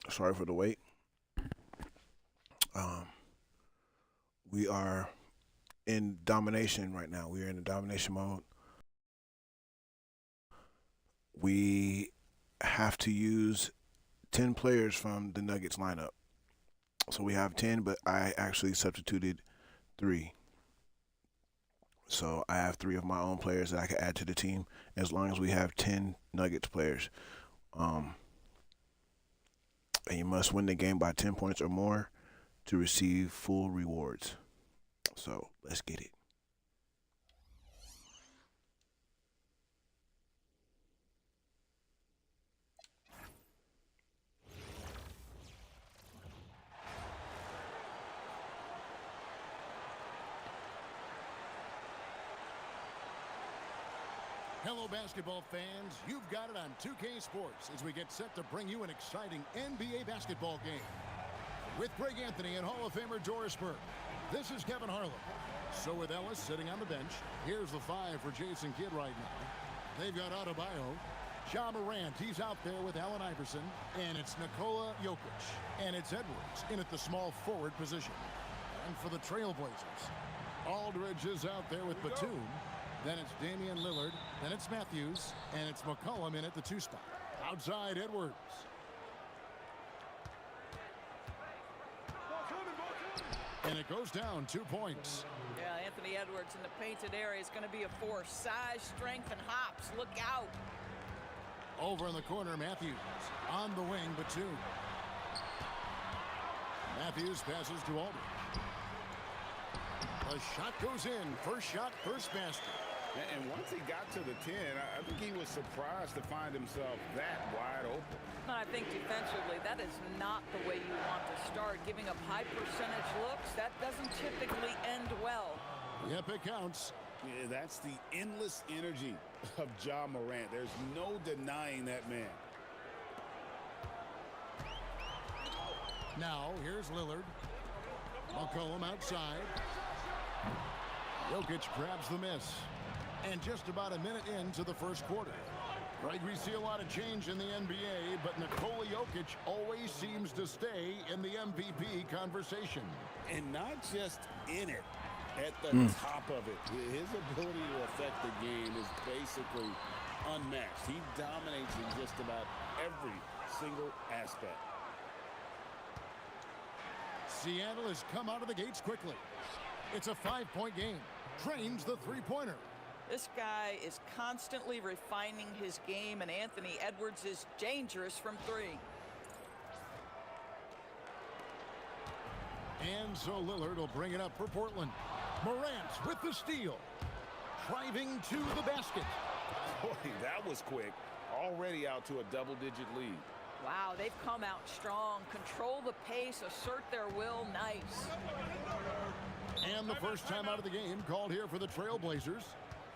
Sorry for the wait. Um, we are in domination right now. We are in the domination mode. We have to use 10 players from the Nuggets lineup. So we have 10, but I actually substituted 3. So I have 3 of my own players that I can add to the team as long as we have 10 Nuggets players. And you must win the game by 10 points or more to receive full rewards. So let's get it. Hello, basketball fans. You've got it on 2K Sports as we get set to bring you an exciting NBA basketball game. With Greg Anthony and Hall of Famer Doris Burke, this is Kevin Harlan. So with Ellis sitting on the bench, here's the 5 for Jason Kidd right now. They've got Adebayo, Ja Morant, he's out there with Allen Iverson, and it's Nikola Jokic. And it's Edwards in at the small forward position. And for the Trailblazers, Aldridge is out there with Batum. Then it's Damian Lillard. Then it's Matthews. And it's McCollum in at the 2 spot. Outside, Edwards. And it goes down 2 points. Yeah, Anthony Edwards in the painted area is going to be a force. Size, strength, and hops. Look out. Over in the corner, Matthews. On the wing, Batum. Matthews passes to Aldridge. The shot goes in. First shot, first basket. And once he got to the 10, I think he was surprised to find himself that wide open. I think defensively, that is not the way you want to start. Giving up high percentage looks, that doesn't typically end well. Yep, it counts. Yeah, that's the endless energy of Ja Morant. There's no denying that man. Now, here's Lillard. McCollum outside. Jokic grabs the miss. And just about a minute into the first quarter. Right, we see a lot of change in the NBA, but Nikola Jokic always seems to stay in the MVP conversation. And not just in it, at the top of it. His ability to affect the game is basically unmatched. He dominates in just about every single aspect. Seattle has come out of the gates quickly. It's a 5-point game. Trains the three-pointer. This guy is constantly refining his game, and Anthony Edwards is dangerous from 3. And so Lillard will bring it up for Portland. Morant with the steal. Driving to the basket. Boy, that was quick. Already out to a double-digit lead. Wow, they've come out strong. Control the pace, assert their will. Nice. And the first time out of the game called here for the Trailblazers.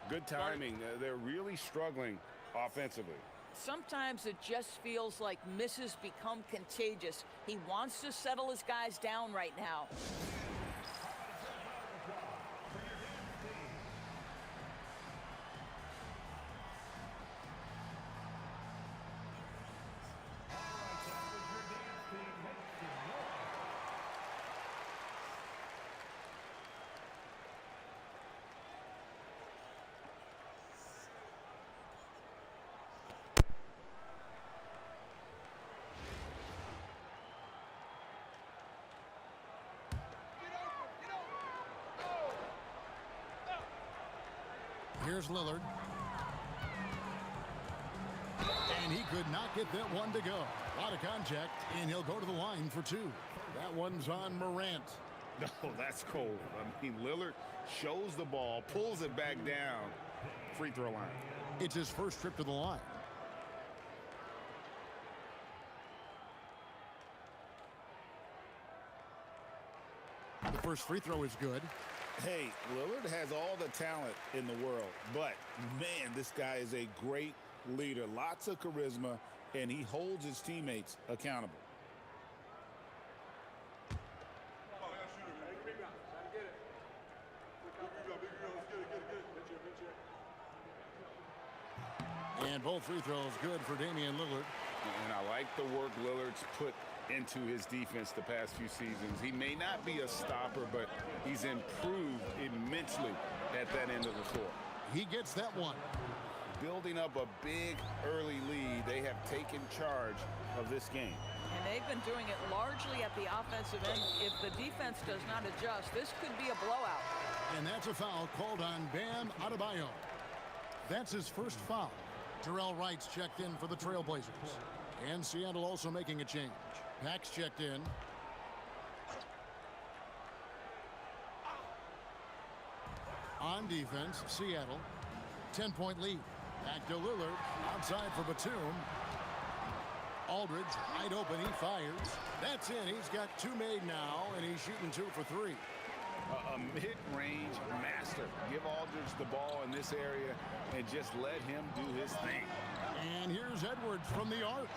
Good timing. They're really struggling offensively. Sometimes it just feels like misses become contagious. He wants to settle his guys down right now. Here's Lillard. And he could not get that one to go. A lot of contact, and he'll go to the line for 2. That one's on Morant. No, that's cold. I mean, Lillard shows the ball, pulls it back down. Free throw line. It's his first trip to the line. The first free throw is good. Hey, Lillard has all the talent in the world, but, man, this guy is a great leader. Lots of charisma, and he holds his teammates accountable. And both free throws good for Damian Lillard. And I like the work Lillard's put into his defense the past few seasons. He may not be a stopper, but he's improved immensely at that end of the floor. He gets that one. Building up a big early lead, they have taken charge of this game. And they've been doing it largely at the offensive end. If the defense does not adjust, this could be a blowout. And that's a foul called on Bam Adebayo. That's his first foul. Terrell Wright's checked in for the Trailblazers. And Seattle also making a change. Pack's checked in. On defense, Seattle. 10-point lead. Back to Lillard. Outside for Batum. Aldridge wide open. He fires. That's in. He's got two made now, and he's shooting 2 for 3. A mid-range master. Give Aldridge the ball in this area and just let him do his thing. And here's Edwards from the arc.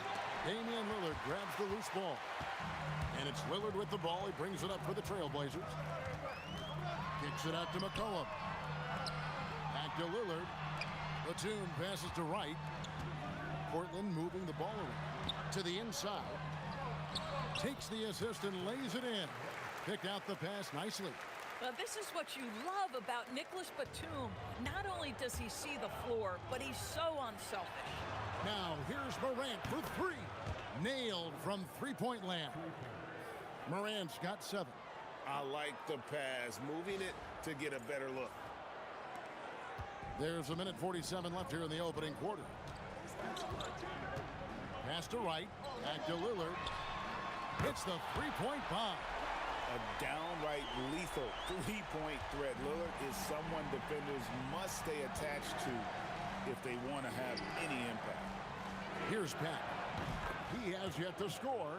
Damian Lillard grabs the loose ball. And it's Lillard with the ball. He brings it up for the Trailblazers. Kicks it out to McCollum. Back to Lillard. Batum passes to Wright. Portland moving the ball around to the inside. Takes the assist and lays it in. Picked out the pass nicely. Well, this is what you love about Nicholas Batum. Not only does he see the floor, but he's so unselfish. Now here's Morant for 3. Nailed from three-point land. Morant's got 7. I like the pass, moving it to get a better look. There's a minute 47 left here in the opening quarter. Pass to Wright. Back to Lillard. Hits the three-point bomb. A downright lethal three-point threat. Lillard is someone defenders must stay attached to if they want to have any impact. Here's Pat. He has yet to score.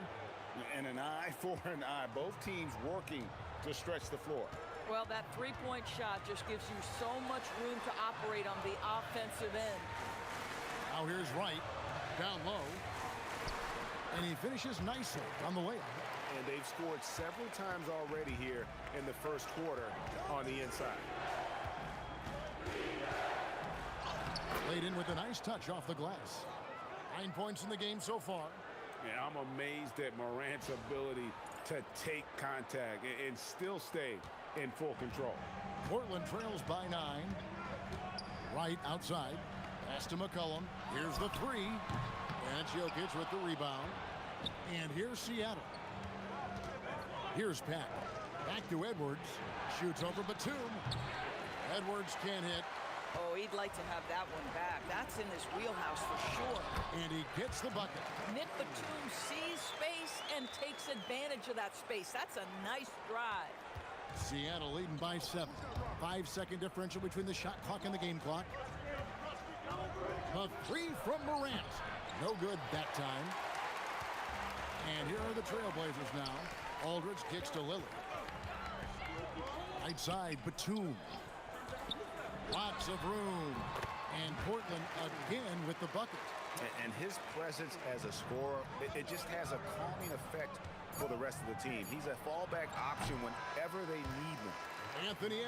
And an eye for an eye. Both teams working to stretch the floor. Well, that three-point shot just gives you so much room to operate on the offensive end. Now here's Wright. Down low. And he finishes nicely on the layup. And they've scored several times already here in the first quarter on the inside. Laid in with a nice touch off the glass. 9 points in the game so far. And I'm amazed at Morant's ability to take contact and still stay in full control. Portland trails by 9. Wright outside. Pass to McCollum. Here's the 3. And Jokic with the rebound. And here's Seattle. Here's Pat. Back to Edwards. Shoots over Batum. Edwards can't hit. Oh, he'd like to have that one back. That's in his wheelhouse for sure. And he gets the bucket. Nick Batum sees space and takes advantage of that space. That's a nice drive. Seattle leading by 7. 5-second differential between the shot clock and the game clock. A 3 from Morant. No good that time. And here are the Trailblazers now. Aldridge kicks to Lillard. Right side, Batum. Lots of room. And Portland again with the bucket. And his presence as a scorer, it just has a calming effect for the rest of the team. He's a fallback option whenever they need him. Anthony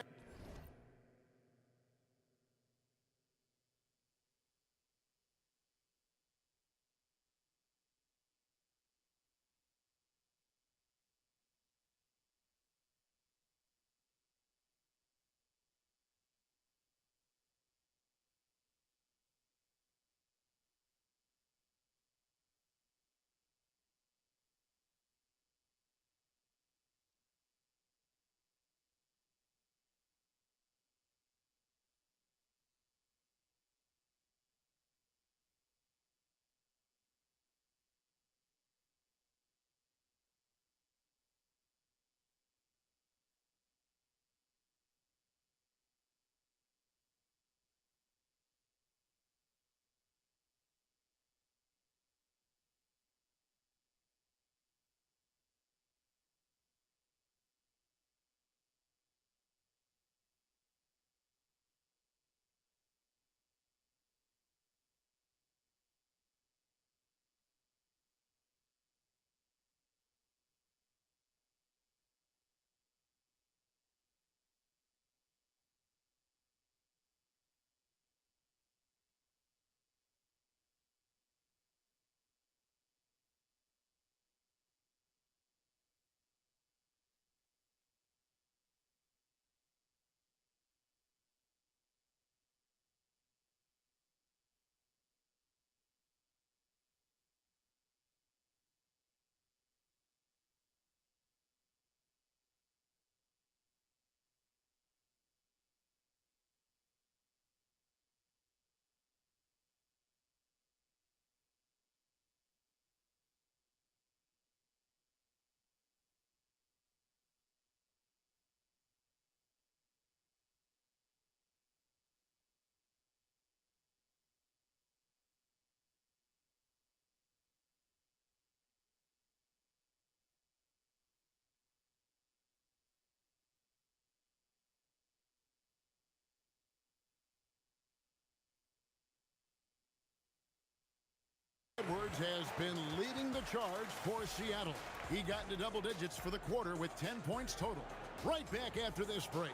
Edwards has been leading the charge for Seattle. He got into double digits for the quarter with 10 points total. Right back after this break.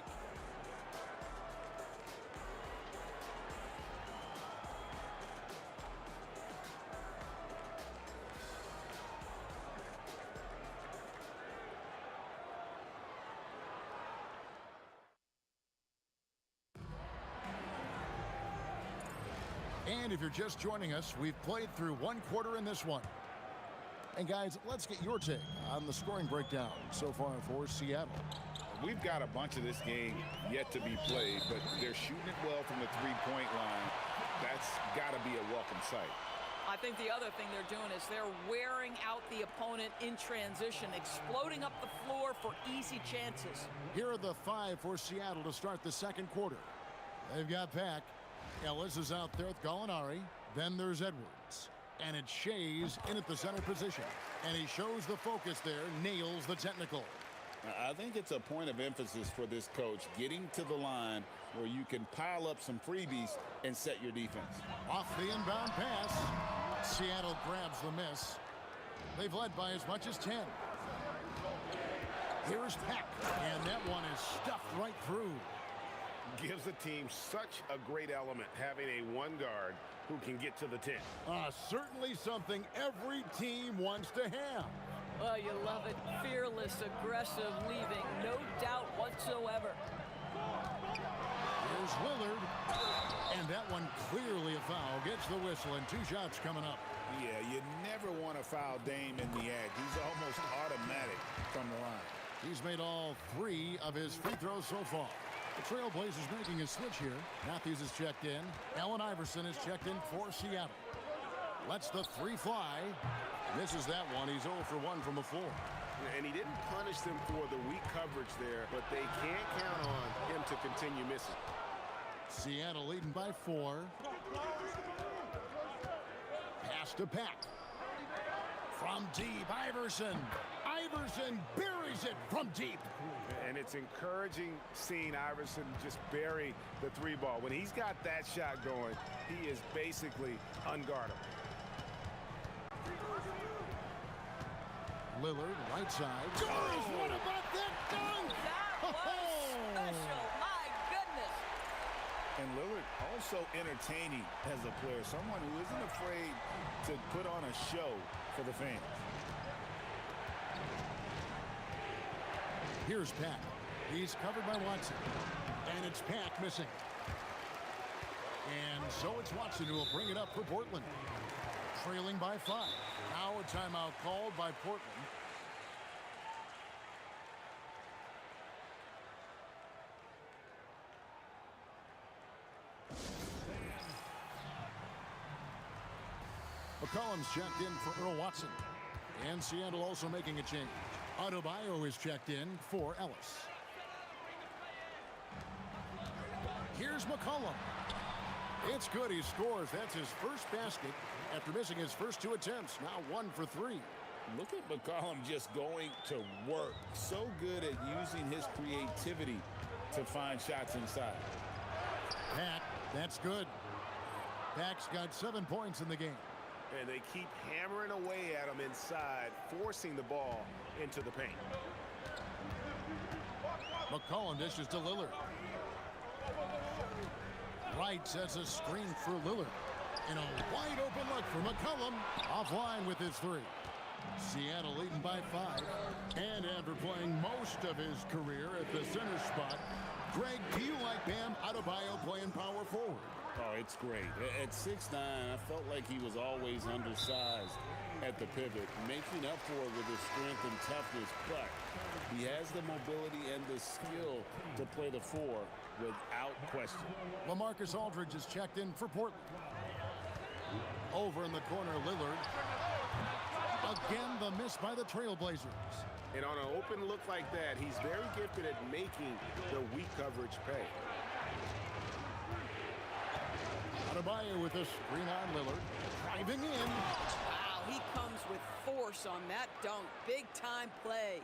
And if you're just joining us, we've played through one quarter in this one. And guys, let's get your take on the scoring breakdown so far for Seattle. We've got a bunch of this game yet to be played, but they're shooting it well from the three-point line. That's got to be a welcome sight. I think the other thing they're doing is they're wearing out the opponent in transition, exploding up the floor for easy chances. Here are the 5 for Seattle to start the second quarter. They've got Pack. Ellis is out there with Gallinari. Then there's Edwards. And it's Shays in at the center position. And he shows the focus there, nails the technical. I think it's a point of emphasis for this coach, getting to the line where you can pile up some freebies and set your defense. Off the inbound pass. Seattle grabs the miss. They've led by as much as 10. Here's Peck. And that one is stuffed right through. Gives the team such a great element having a one guard who can get to the 10. Certainly something every team wants to have. Oh, you love it. Fearless, aggressive, leaving. No doubt whatsoever. Here's Lillard. And that one clearly a foul. Gets the whistle and 2 shots coming up. Yeah, you never want to foul Dame in the act. He's almost automatic from the line. He's made all 3 of his free throws so far. The Trailblazers making a switch here. Matthews is checked in. Allen Iverson is checked in for Seattle. Lets the 3 fly. Misses that one. He's 0 for 1 from the floor. And he didn't punish them for the weak coverage there, but they can't count on him to continue missing. Seattle leading by 4. Pass to Pack. From deep, Iverson. Iverson buries it from deep. And it's encouraging seeing Iverson just bury the 3 ball. When he's got that shot going, he is basically unguardable. Lillard, right side. Oh, what about that dunk? That was special. My goodness. And Lillard also entertaining as a player, someone who isn't afraid to put on a show for the fans. Here's Pack. He's covered by Watson. And it's Pack missing. And so it's Watson who will bring it up for Portland. Trailing by 5. Now a timeout called by Portland. McCollum's checked in for Earl Watson. And Seattle also making a change. Adebayo is checked in for Ellis. Here's McCollum. It's good. He scores. That's his first basket after missing his first 2 attempts. Now 1 for 3. Look at McCollum just going to work. So good at using his creativity to find shots inside. Pack, that's good. Pack's got 7 points in the game. And they keep hammering away at him inside, forcing the ball into the paint. McCollum dishes to Lillard. Wright sets a screen for Lillard. And a wide open look for McCollum. Offline with his 3. Seattle leading by 5. And after playing most of his career at the center spot, Greg, do you like Bam Adebayo playing power forward? Oh, it's great. At 6'9", I felt like he was always undersized at the pivot, making up for it with his strength and toughness, but he has the mobility and the skill to play the 4 without question. LaMarcus Aldridge is checked in for Portland. Over in the corner, Lillard. Again, the miss by the Trailblazers. And on an open look like that, he's very gifted at making the weak coverage pay. Adebayo with a screen on Lillard. Driving in. Wow, he comes with force on that dunk. Big time play.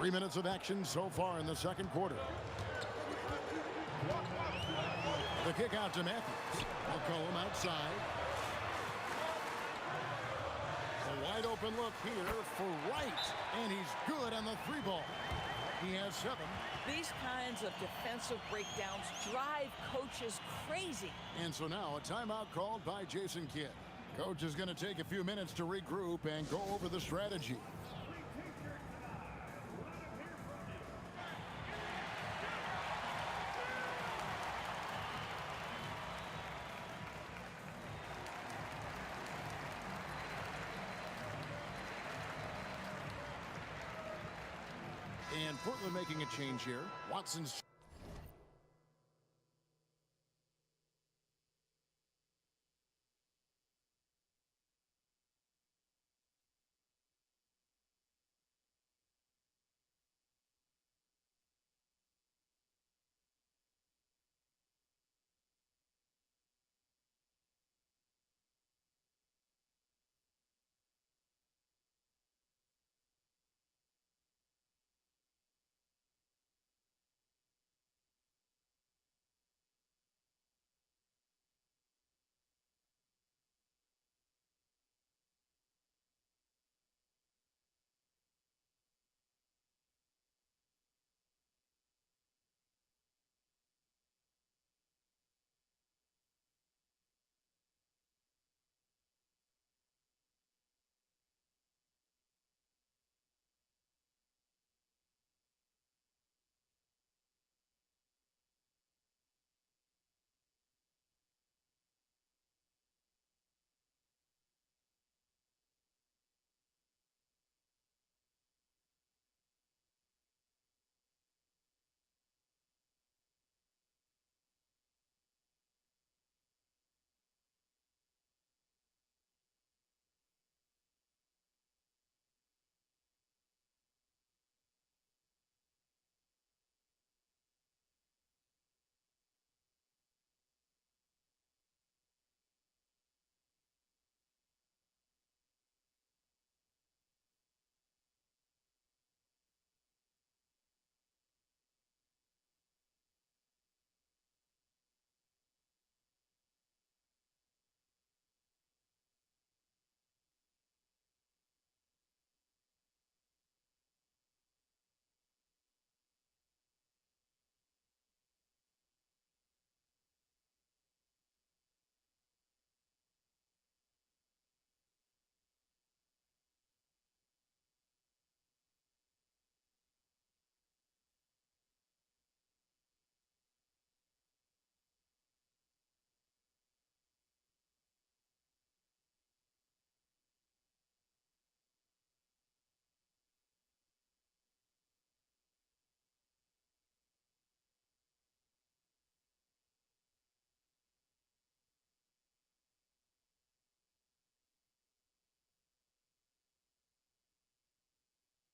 3 minutes of action so far in the second quarter. The kick out to Matthews. McCollum outside. A wide open look here for Wright. And he's good on the three ball. He has 7. These kinds of defensive breakdowns drive coaches crazy. And so now a timeout called by Jason Kidd. Coach is going to take a few minutes to regroup and go over the strategy. And Portland making a change here. Watson's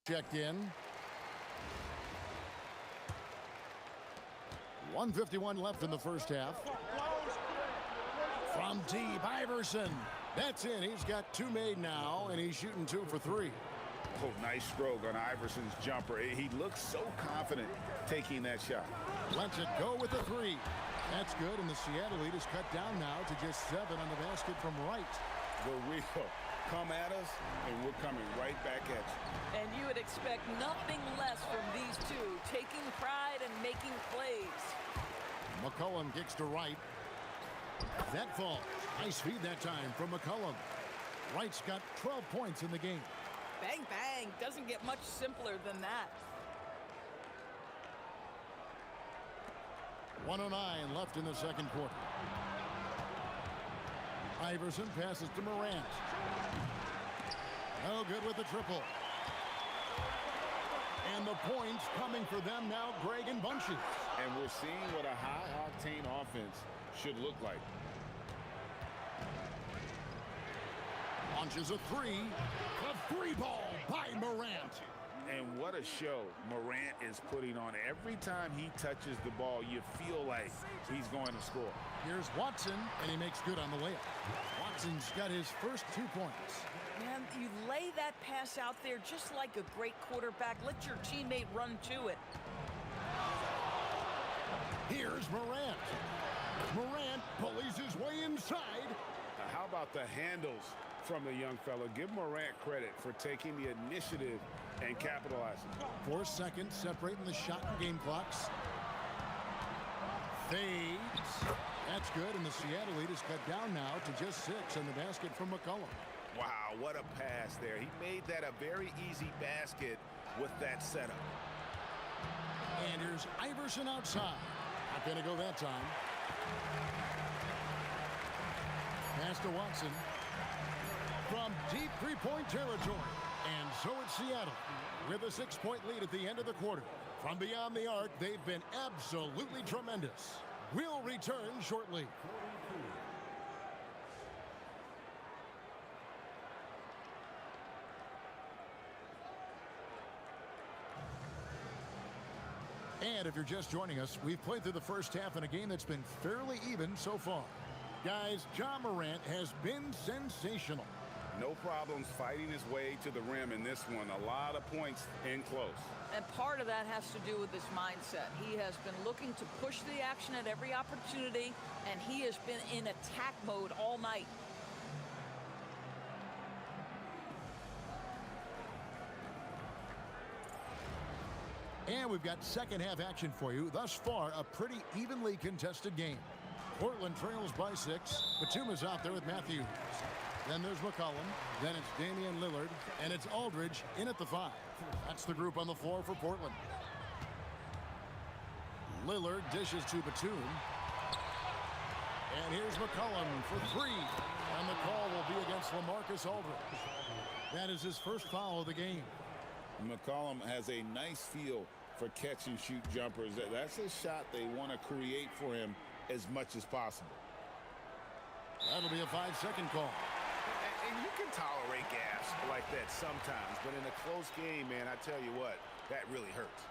checked in. 1:51 left in the first half. From deep, Iverson. That's in. He's got 2 made now, and he's shooting 2 for 3. Oh, nice stroke on Iverson's jumper. He looks so confident taking that shot. Lets it go with the 3. That's good, and the Seattle lead is cut down now to just 7 on the basket from Wright. The real come at us, and we're coming right back at you. And you would expect nothing less from these two, taking pride and making plays. McCollum kicks to Wright. That falls. Nice feed that time from McCollum. Wright's got 12 points in the game. Bang, bang. Doesn't get much simpler than that. 1:09 left in the second quarter. Iverson passes to Morant. No good with the triple. And the points coming for them now, Greg and Bunches. And we're seeing what a high-octane offense should look like. Launches a 3. A 3 ball by Morant. And what a show Morant is putting on. Every time he touches the ball, you feel like he's going to score. Here's Watson, and he makes good on the layup. Watson's got his first 2 points. Man, you lay that pass out there just like a great quarterback. Let your teammate run to it. Here's Morant. Morant pulleys his way inside. How about the handles from the young fellow? Give Morant credit for taking the initiative and capitalizing. 4 seconds separating the shot and game clocks. Fades. That's good, and the Seattle lead is cut down now to just 6 in the basket from McCollum. Wow, what a pass there. He made that a very easy basket with that setup. And here's Iverson outside. Not going to go that time. Pass to Watson. From deep three-point territory. And so it's Seattle with a 6-point lead at the end of the quarter. From beyond the arc, they've been absolutely tremendous. We'll return shortly. And if you're just joining us, we've played through the first half in a game that's been fairly even so far. Guys, Ja Morant has been sensational. No problems fighting his way to the rim in this one. A lot of points in close. And part of that has to do with his mindset. He has been looking to push the action at every opportunity, and he has been in attack mode all night. And we've got second half action for you. Thus far, a pretty evenly contested game. Portland trails by 6. Batum's out there with Matthews. Then there's McCollum. Then it's Damian Lillard. And it's Aldridge in at the 5. That's the group on the floor for Portland. Lillard dishes to Batum. And here's McCollum for 3. And the call will be against LaMarcus Aldridge. That is his first foul of the game. McCollum has a nice feel for catch and shoot jumpers. That's a shot they want to create for him as much as possible. That'll be a 5-second call. And you can tolerate gaps like that sometimes, but in a close game, man, I tell you what, that really hurts.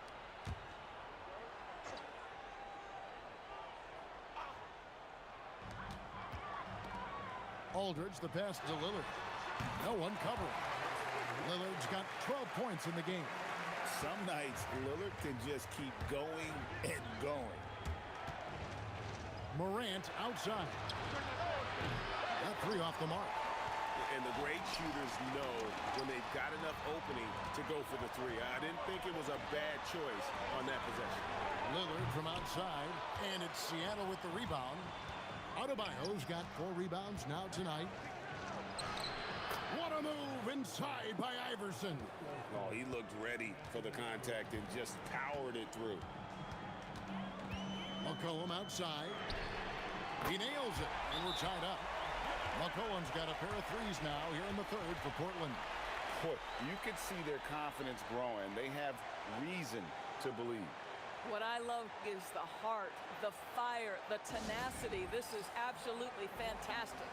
Aldridge, the pass to Lillard. No one covering. Lillard's got 12 points in the game. Some nights, Lillard can just keep going and going. Morant outside. That 3 off the mark. And the great shooters know when they've got enough opening to go for the 3. I didn't think it was a bad choice on that possession. Lillard from outside, and it's Seattle with the rebound. Adebayo's got 4 rebounds now tonight. What a move inside by Iverson. Oh, he looked ready for the contact and just powered it through. McCollum outside. He nails it, and we're tied up. McCollum's got a pair of 3s now here in the 3rd for Portland. Boy, you can see their confidence growing. They have reason to believe. What I love is the heart, the fire, the tenacity. This is absolutely fantastic.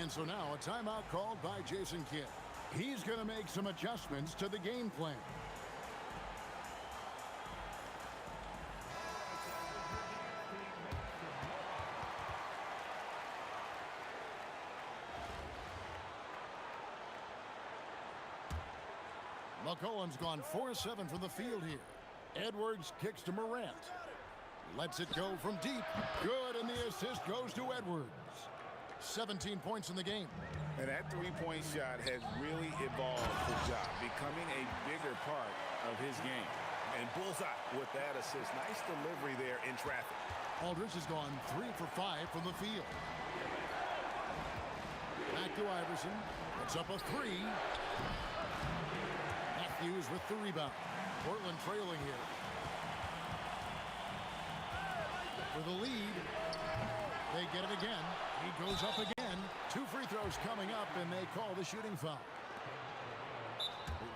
And so now a timeout called by Jason Kidd. He's going to make some adjustments to the game plan. McCollum's gone 4-7 from the field here. Edwards kicks to Morant. Lets it go from deep. Good, and the assist goes to Edwards. 17 points in the game. And that 3-point shot has really evolved for Ja, becoming a bigger part of his game. And bullseye with that assist. Nice delivery there in traffic. Aldridge has gone 3 for 5 from the field. Back to Iverson. It's up a 3. Matthews with the rebound. Portland trailing here. For the lead. They get it again. He goes up again. 2 free throws coming up, and they call the shooting foul.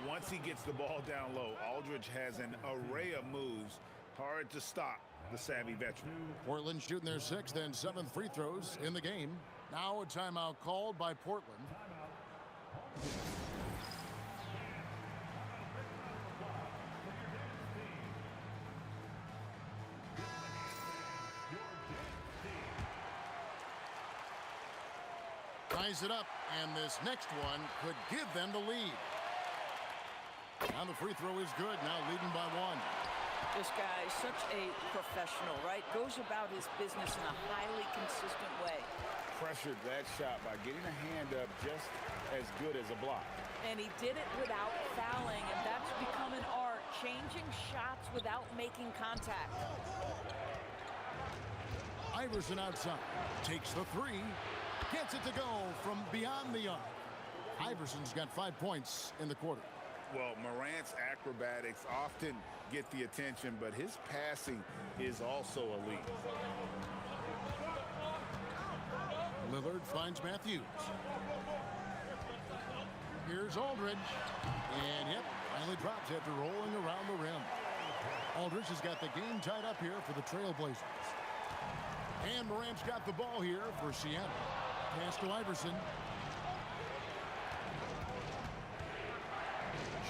Once he gets the ball down low, Aldridge has an array of moves. Hard to stop the savvy veteran. Portland shooting their 6th and 7th free throws in the game. Now a timeout called by Portland. ties it up, and this next one could give them the lead. Now the free throw is good, now leading by 1. This guy is such a professional, right? Goes about his business in a highly consistent way. Pressured that shot by getting a hand up just as good as a block. And he did it without fouling, and that's become an art, changing shots without making contact. Iverson outside, takes the 3, gets it to go from beyond the arc. Iverson's got 5 points in the quarter. Well, Morant's acrobatics often get the attention, but his passing is also elite. Lillard finds Matthews. Here's Aldridge. And yep, finally drops after rolling around the rim. Aldridge has got the game tied up here for the Trailblazers. And Morant's got the ball here for Seattle. Pass to Iverson.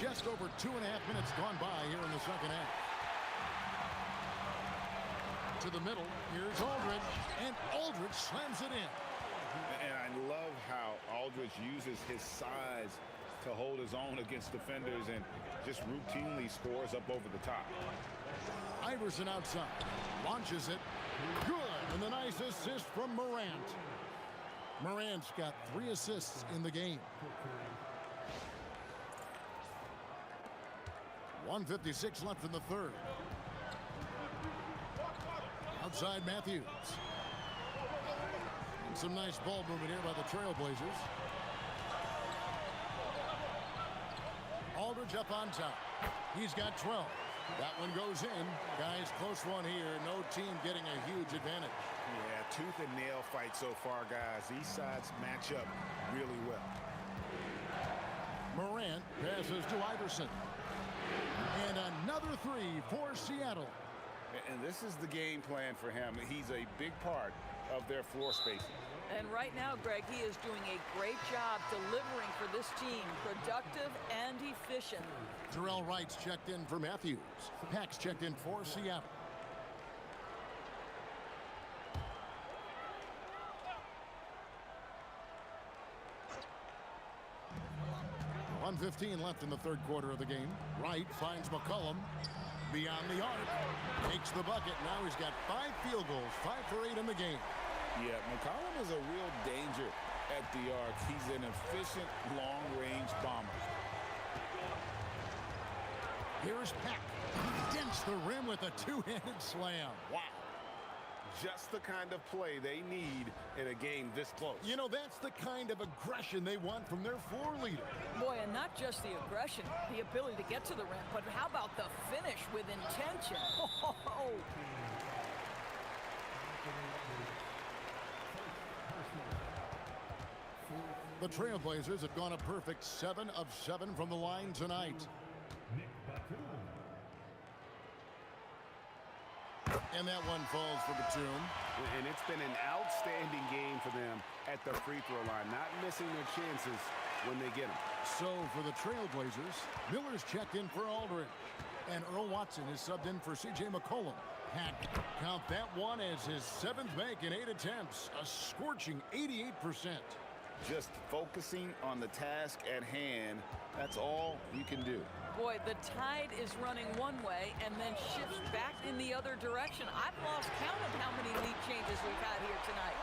Just over 2.5 minutes gone by here in the second half. To the middle, here's Aldridge, and Aldridge slams it in. And I love how Aldridge uses his size to hold his own against defenders and just routinely scores up over the top. Iverson outside, launches it, good, and the nice assist from Morant. Morant's got 3 assists in the game. 1:56 left in the third. Outside Matthews. And some nice ball movement here by the Trailblazers. Aldridge up on top. He's got 12. That one goes in. Guys, close one here. No team getting a huge advantage. Yeah, tooth and nail fight so far, guys. These sides match up really well. Morant passes to Iverson. And another 3 for Seattle. And this is the game plan for him. He's a big part of their floor spacing. And right now, Greg, he is doing a great job delivering for this team. Productive and efficient. Terrell Wright's checked in for Matthews. Pack's checked in for Seattle. .115 left in the third quarter of the game. Wright finds McCollum beyond the arc. Takes the bucket. Now he's got 5 field goals, 5 for 8 in the game. Yeah, McCollum is a real danger at the arc. He's an efficient long-range bomber. Here's Pack. He dents the rim with a 2-handed slam. Wow. Just the kind of play they need in a game this close. You know, that's the kind of aggression they want from their floor leader. Boy, and not just the aggression, the ability to get to the rim, but how about the finish with intention? Oh. The Trailblazers have gone a perfect 7 of 7 from the line tonight. And that one falls for Batum. And it's been an outstanding game for them at the free throw line, not missing their chances when they get them. So for the Trailblazers, Miller's checked in for Aldridge. And Earl Watson is subbed in for C.J. McCollum. Pack count that one as his 7th make in 8 attempts, a scorching 88%. Just focusing on the task at hand, that's all you can do. Boy, the tide is running one way and then shifts back in the other direction. I've lost count of how many lead changes we've had here tonight.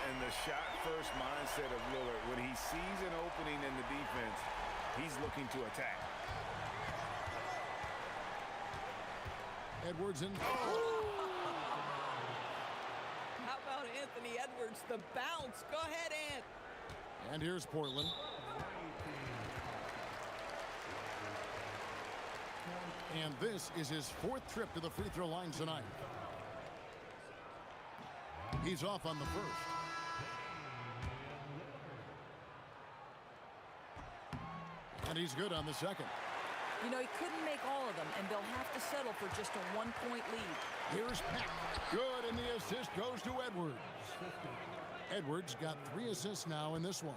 And the shot-first mindset of Lillard, when he sees an opening in the defense, he's looking to attack. Edwards in. How about Anthony Edwards, the bounce? Go ahead, Ant. And here's Portland. And this is his 4th trip to the free throw line tonight. He's off on the first. And he's good on the second. You know, he couldn't make all of them, and they'll have to settle for just a 1-point lead. Here's Pack. Good, and the assist goes to Edwards. Edwards got 3 assists now in this one.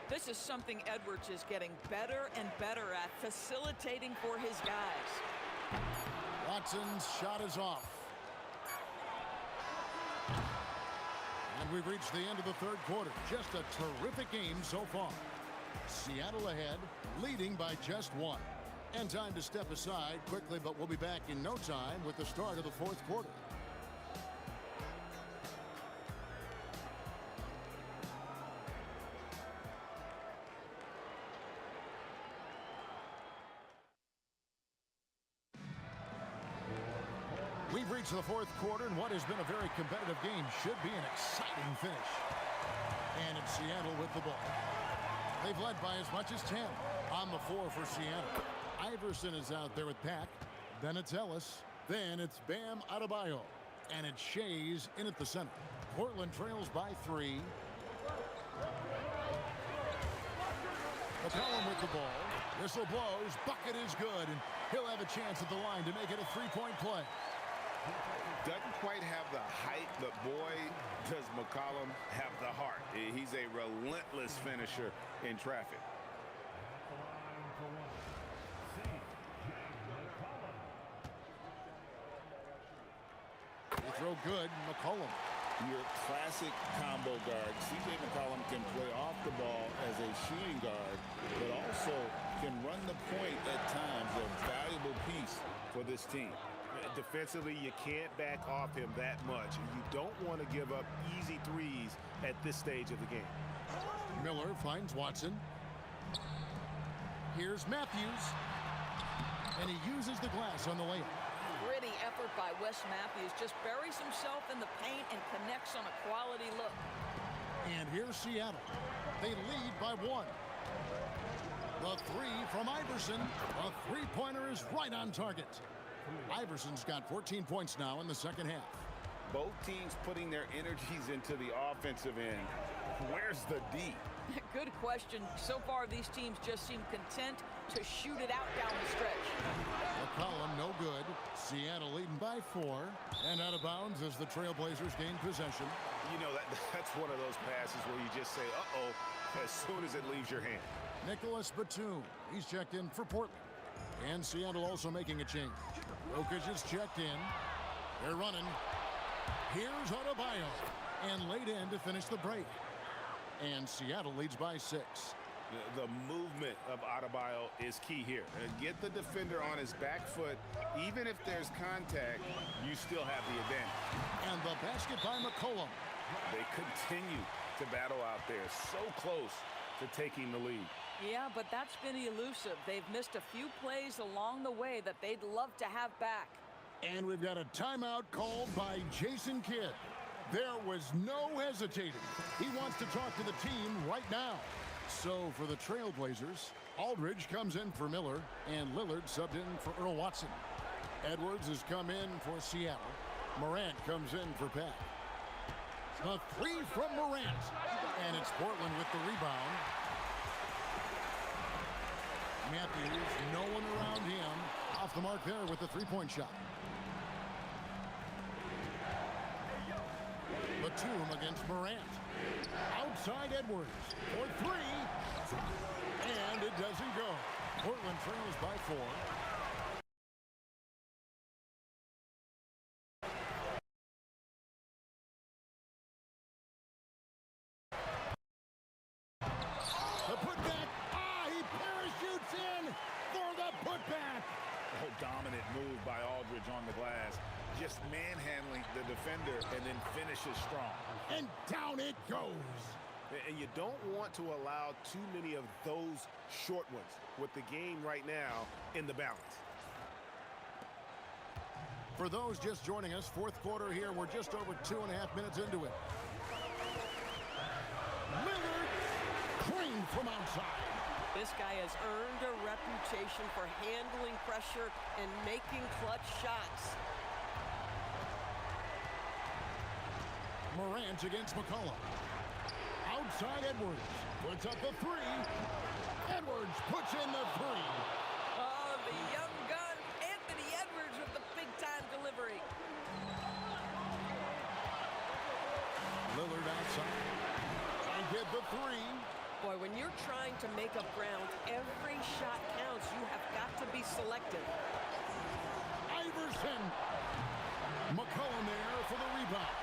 This is something Edwards is getting better and better at, facilitating for his guys. Watson's shot is off. And And we've reached the end of the third quarter. Just a terrific game so far. Seattle ahead, leading by just one. And time to step aside quickly, but we'll be back in no time with the start of the fourth quarter. We've reached the fourth quarter, and what has been a very competitive game should be an exciting finish. And it's Seattle with the ball. They've led by as much as 10 on the floor for Seattle. Iverson is out there with Pack. Then it's Ellis. Then it's Bam Adebayo. And it's Shays in at the center. Portland trails by 3. McCollum with the ball. Whistle blows. Bucket is good. And he'll have a chance at the line to make it a three-point play. Doesn't quite have the height, but boy, does McCollum have the heart. He's a relentless finisher in traffic. They throw good. McCollum. Your classic combo guard. C.J. McCollum can play off the ball as a shooting guard, but also can run the point at times, a valuable piece for this team. Defensively, you can't back off him that much. You don't want to give up easy threes at this stage of the game. Miller finds Watson. Here's Matthews. And he uses the glass on the layup. Gritty effort by Wes Matthews. Just buries himself in the paint and connects on a quality look. And here's Seattle. They lead by 1. The three from Iverson. A three-pointer is right on target. Iverson's got 14 points now in the second half. Both teams putting their energies into the offensive end. Where's the D? Good question. So far, these teams just seem content to shoot it out down the stretch. McCollum, no good. Seattle leading by 4. And out of bounds as the Trailblazers gain possession. You know, that's one of those passes where you just say, uh-oh, as soon as it leaves your hand. Nicholas Batum. He's checked in for Portland. And Seattle also making a change. Jokic is checked in. They're running. Here's Adebayo. And laid in to finish the break. And Seattle leads by 6. The movement of Adebayo is key here. Get the defender on his back foot. Even if there's contact, you still have the advantage. And the basket by McCollum. They continue to battle out there. So close to taking the lead. Yeah, but that's been elusive. They've missed a few plays along the way that they'd love to have back. And we've got a timeout called by Jason Kidd. There was no hesitating. He wants to talk to the team right now. So for the Trailblazers, Aldridge comes in for Miller, and Lillard subbed in for Earl Watson. Edwards has come in for Seattle. Morant comes in for Pat. A three from Morant. And it's Portland with the rebound. Matthews, no one around him. Off the mark there with the three-point shot. Batum against Morant. Outside Edwards for 3. And it doesn't go. Portland trails by 4. The putback. He parachutes in for the putback. Oh, dominant move by Aldridge on the glass. Just manhandling the defender and then finishes strong. And down it goes. And you don't want to allow too many of those short ones with the game right now in the balance. For those just joining us, fourth quarter here. We're just over 2.5 minutes into it. Lillard, clean from outside. This guy has earned a reputation for handling pressure and making clutch shots. Morant against McCollum. Outside Edwards. Puts up the 3. Edwards puts in the 3. Oh, the young gun, Anthony Edwards with the big-time delivery. Lillard outside. And get the 3. Boy, when you're trying to make up ground, every shot counts. You have got to be selective. Iverson. McCollum there for the rebound.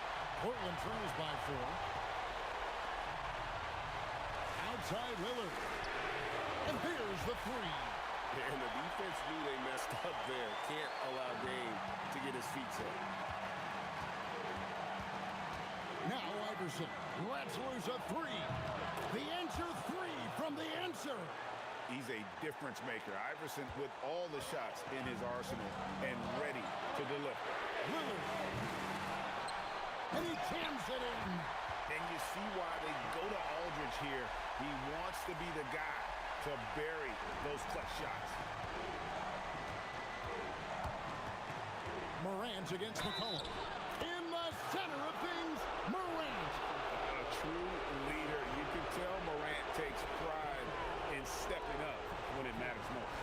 Portland trails by 4. Outside Lillard. And here's the 3. And the defense knew they messed up there. Can't allow Dame to get his feet set. Now Iverson lets loose a 3. The answer 3 from the answer. He's a difference maker. Iverson with all the shots in his arsenal and ready to deliver. Lillard. And he jams it in. And you see why they go to Aldridge here. He wants to be the guy to bury those clutch shots. Morant against McCollum. In the center of things, Morant. A true leader. You can tell Morant takes pride in stepping up when it matters most.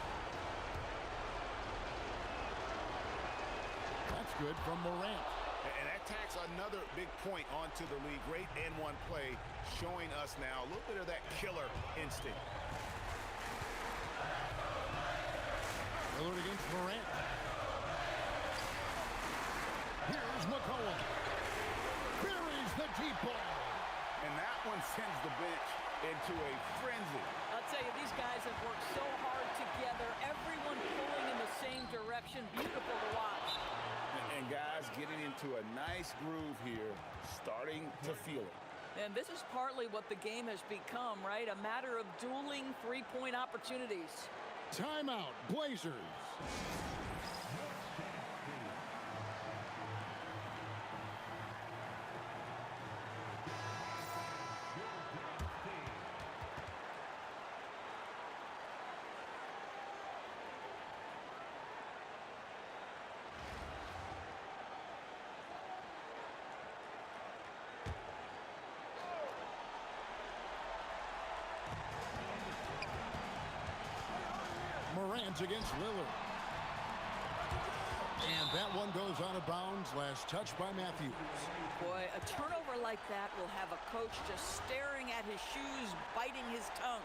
That's good from Morant. And that tacks another big point onto the league. Great and one play showing us now a little bit of that killer instinct. Lillard against Morant. Here's McCollum. Buries the deep ball. And that one sends the bench into a frenzy. I'll tell you, these guys have worked so hard together. Everyone pulling in the same direction. Beautiful to watch. And guys getting into a nice groove here, starting to feel it. And this is partly what the game has become, right? A matter of dueling three-point opportunities. Timeout, Blazers. Morant against Lillard. And that one goes out of bounds. Last touch by Matthews. Boy, a turnover like that will have a coach just staring at his shoes, biting his tongue.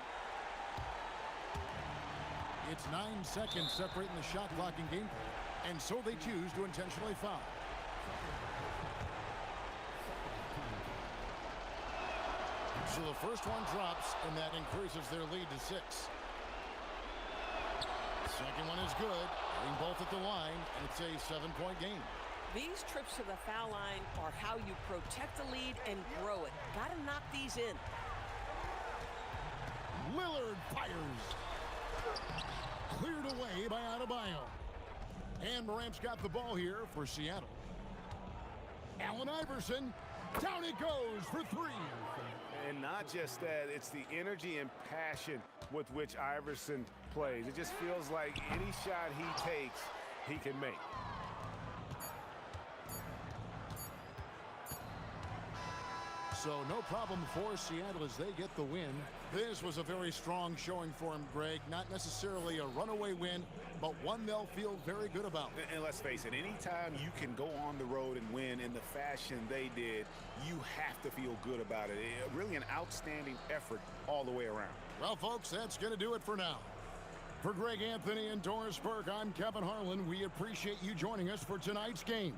It's 9 seconds separating the shot clock and game play, and so they choose to intentionally foul. So the first one drops, and that increases their lead to 6. Second one is good. Hitting both at the line, and it's a 7-point game. These trips to the foul line are how you protect the lead and grow it. Got to knock these in. Lillard fires. Cleared away by Adebayo. And Morant's got the ball here for Seattle. Allen Iverson. Down it goes for 3. And not just that, it's the energy and passion with which Iverson plays. It just feels like any shot he takes, he can make. So no problem for Seattle as they get the win. This was a very strong showing for him, Greg. Not necessarily a runaway win, but one they'll feel very good about. And let's face it, anytime you can go on the road and win in the fashion they did, you have to feel good about it. Really an outstanding effort all the way around. Well, folks, that's going to do it for now. For Greg Anthony and Doris Burke, I'm Kevin Harlan. We appreciate you joining us for tonight's game.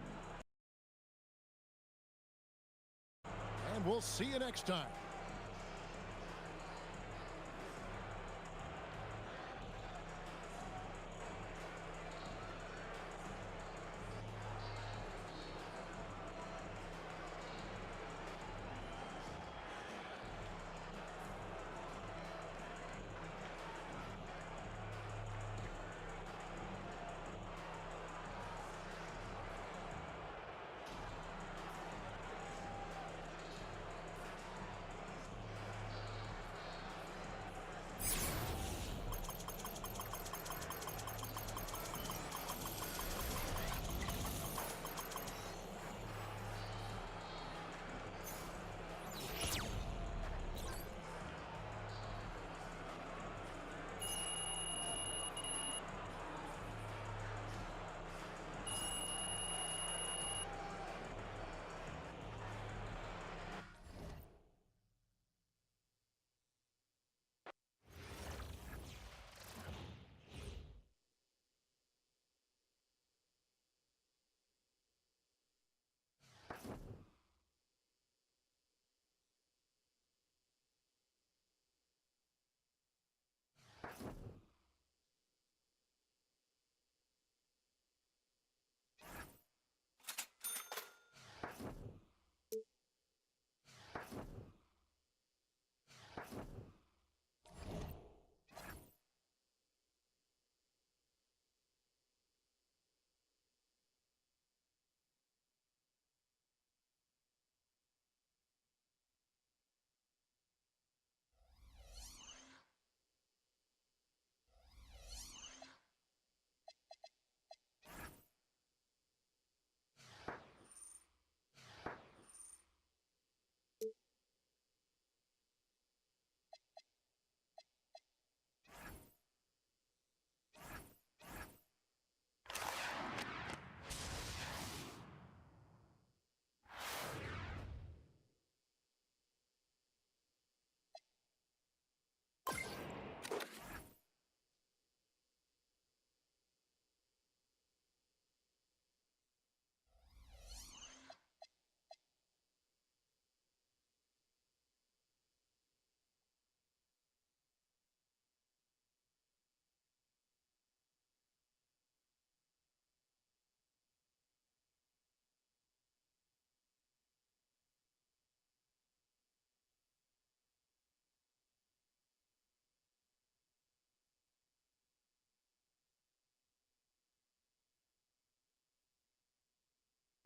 And we'll see you next time.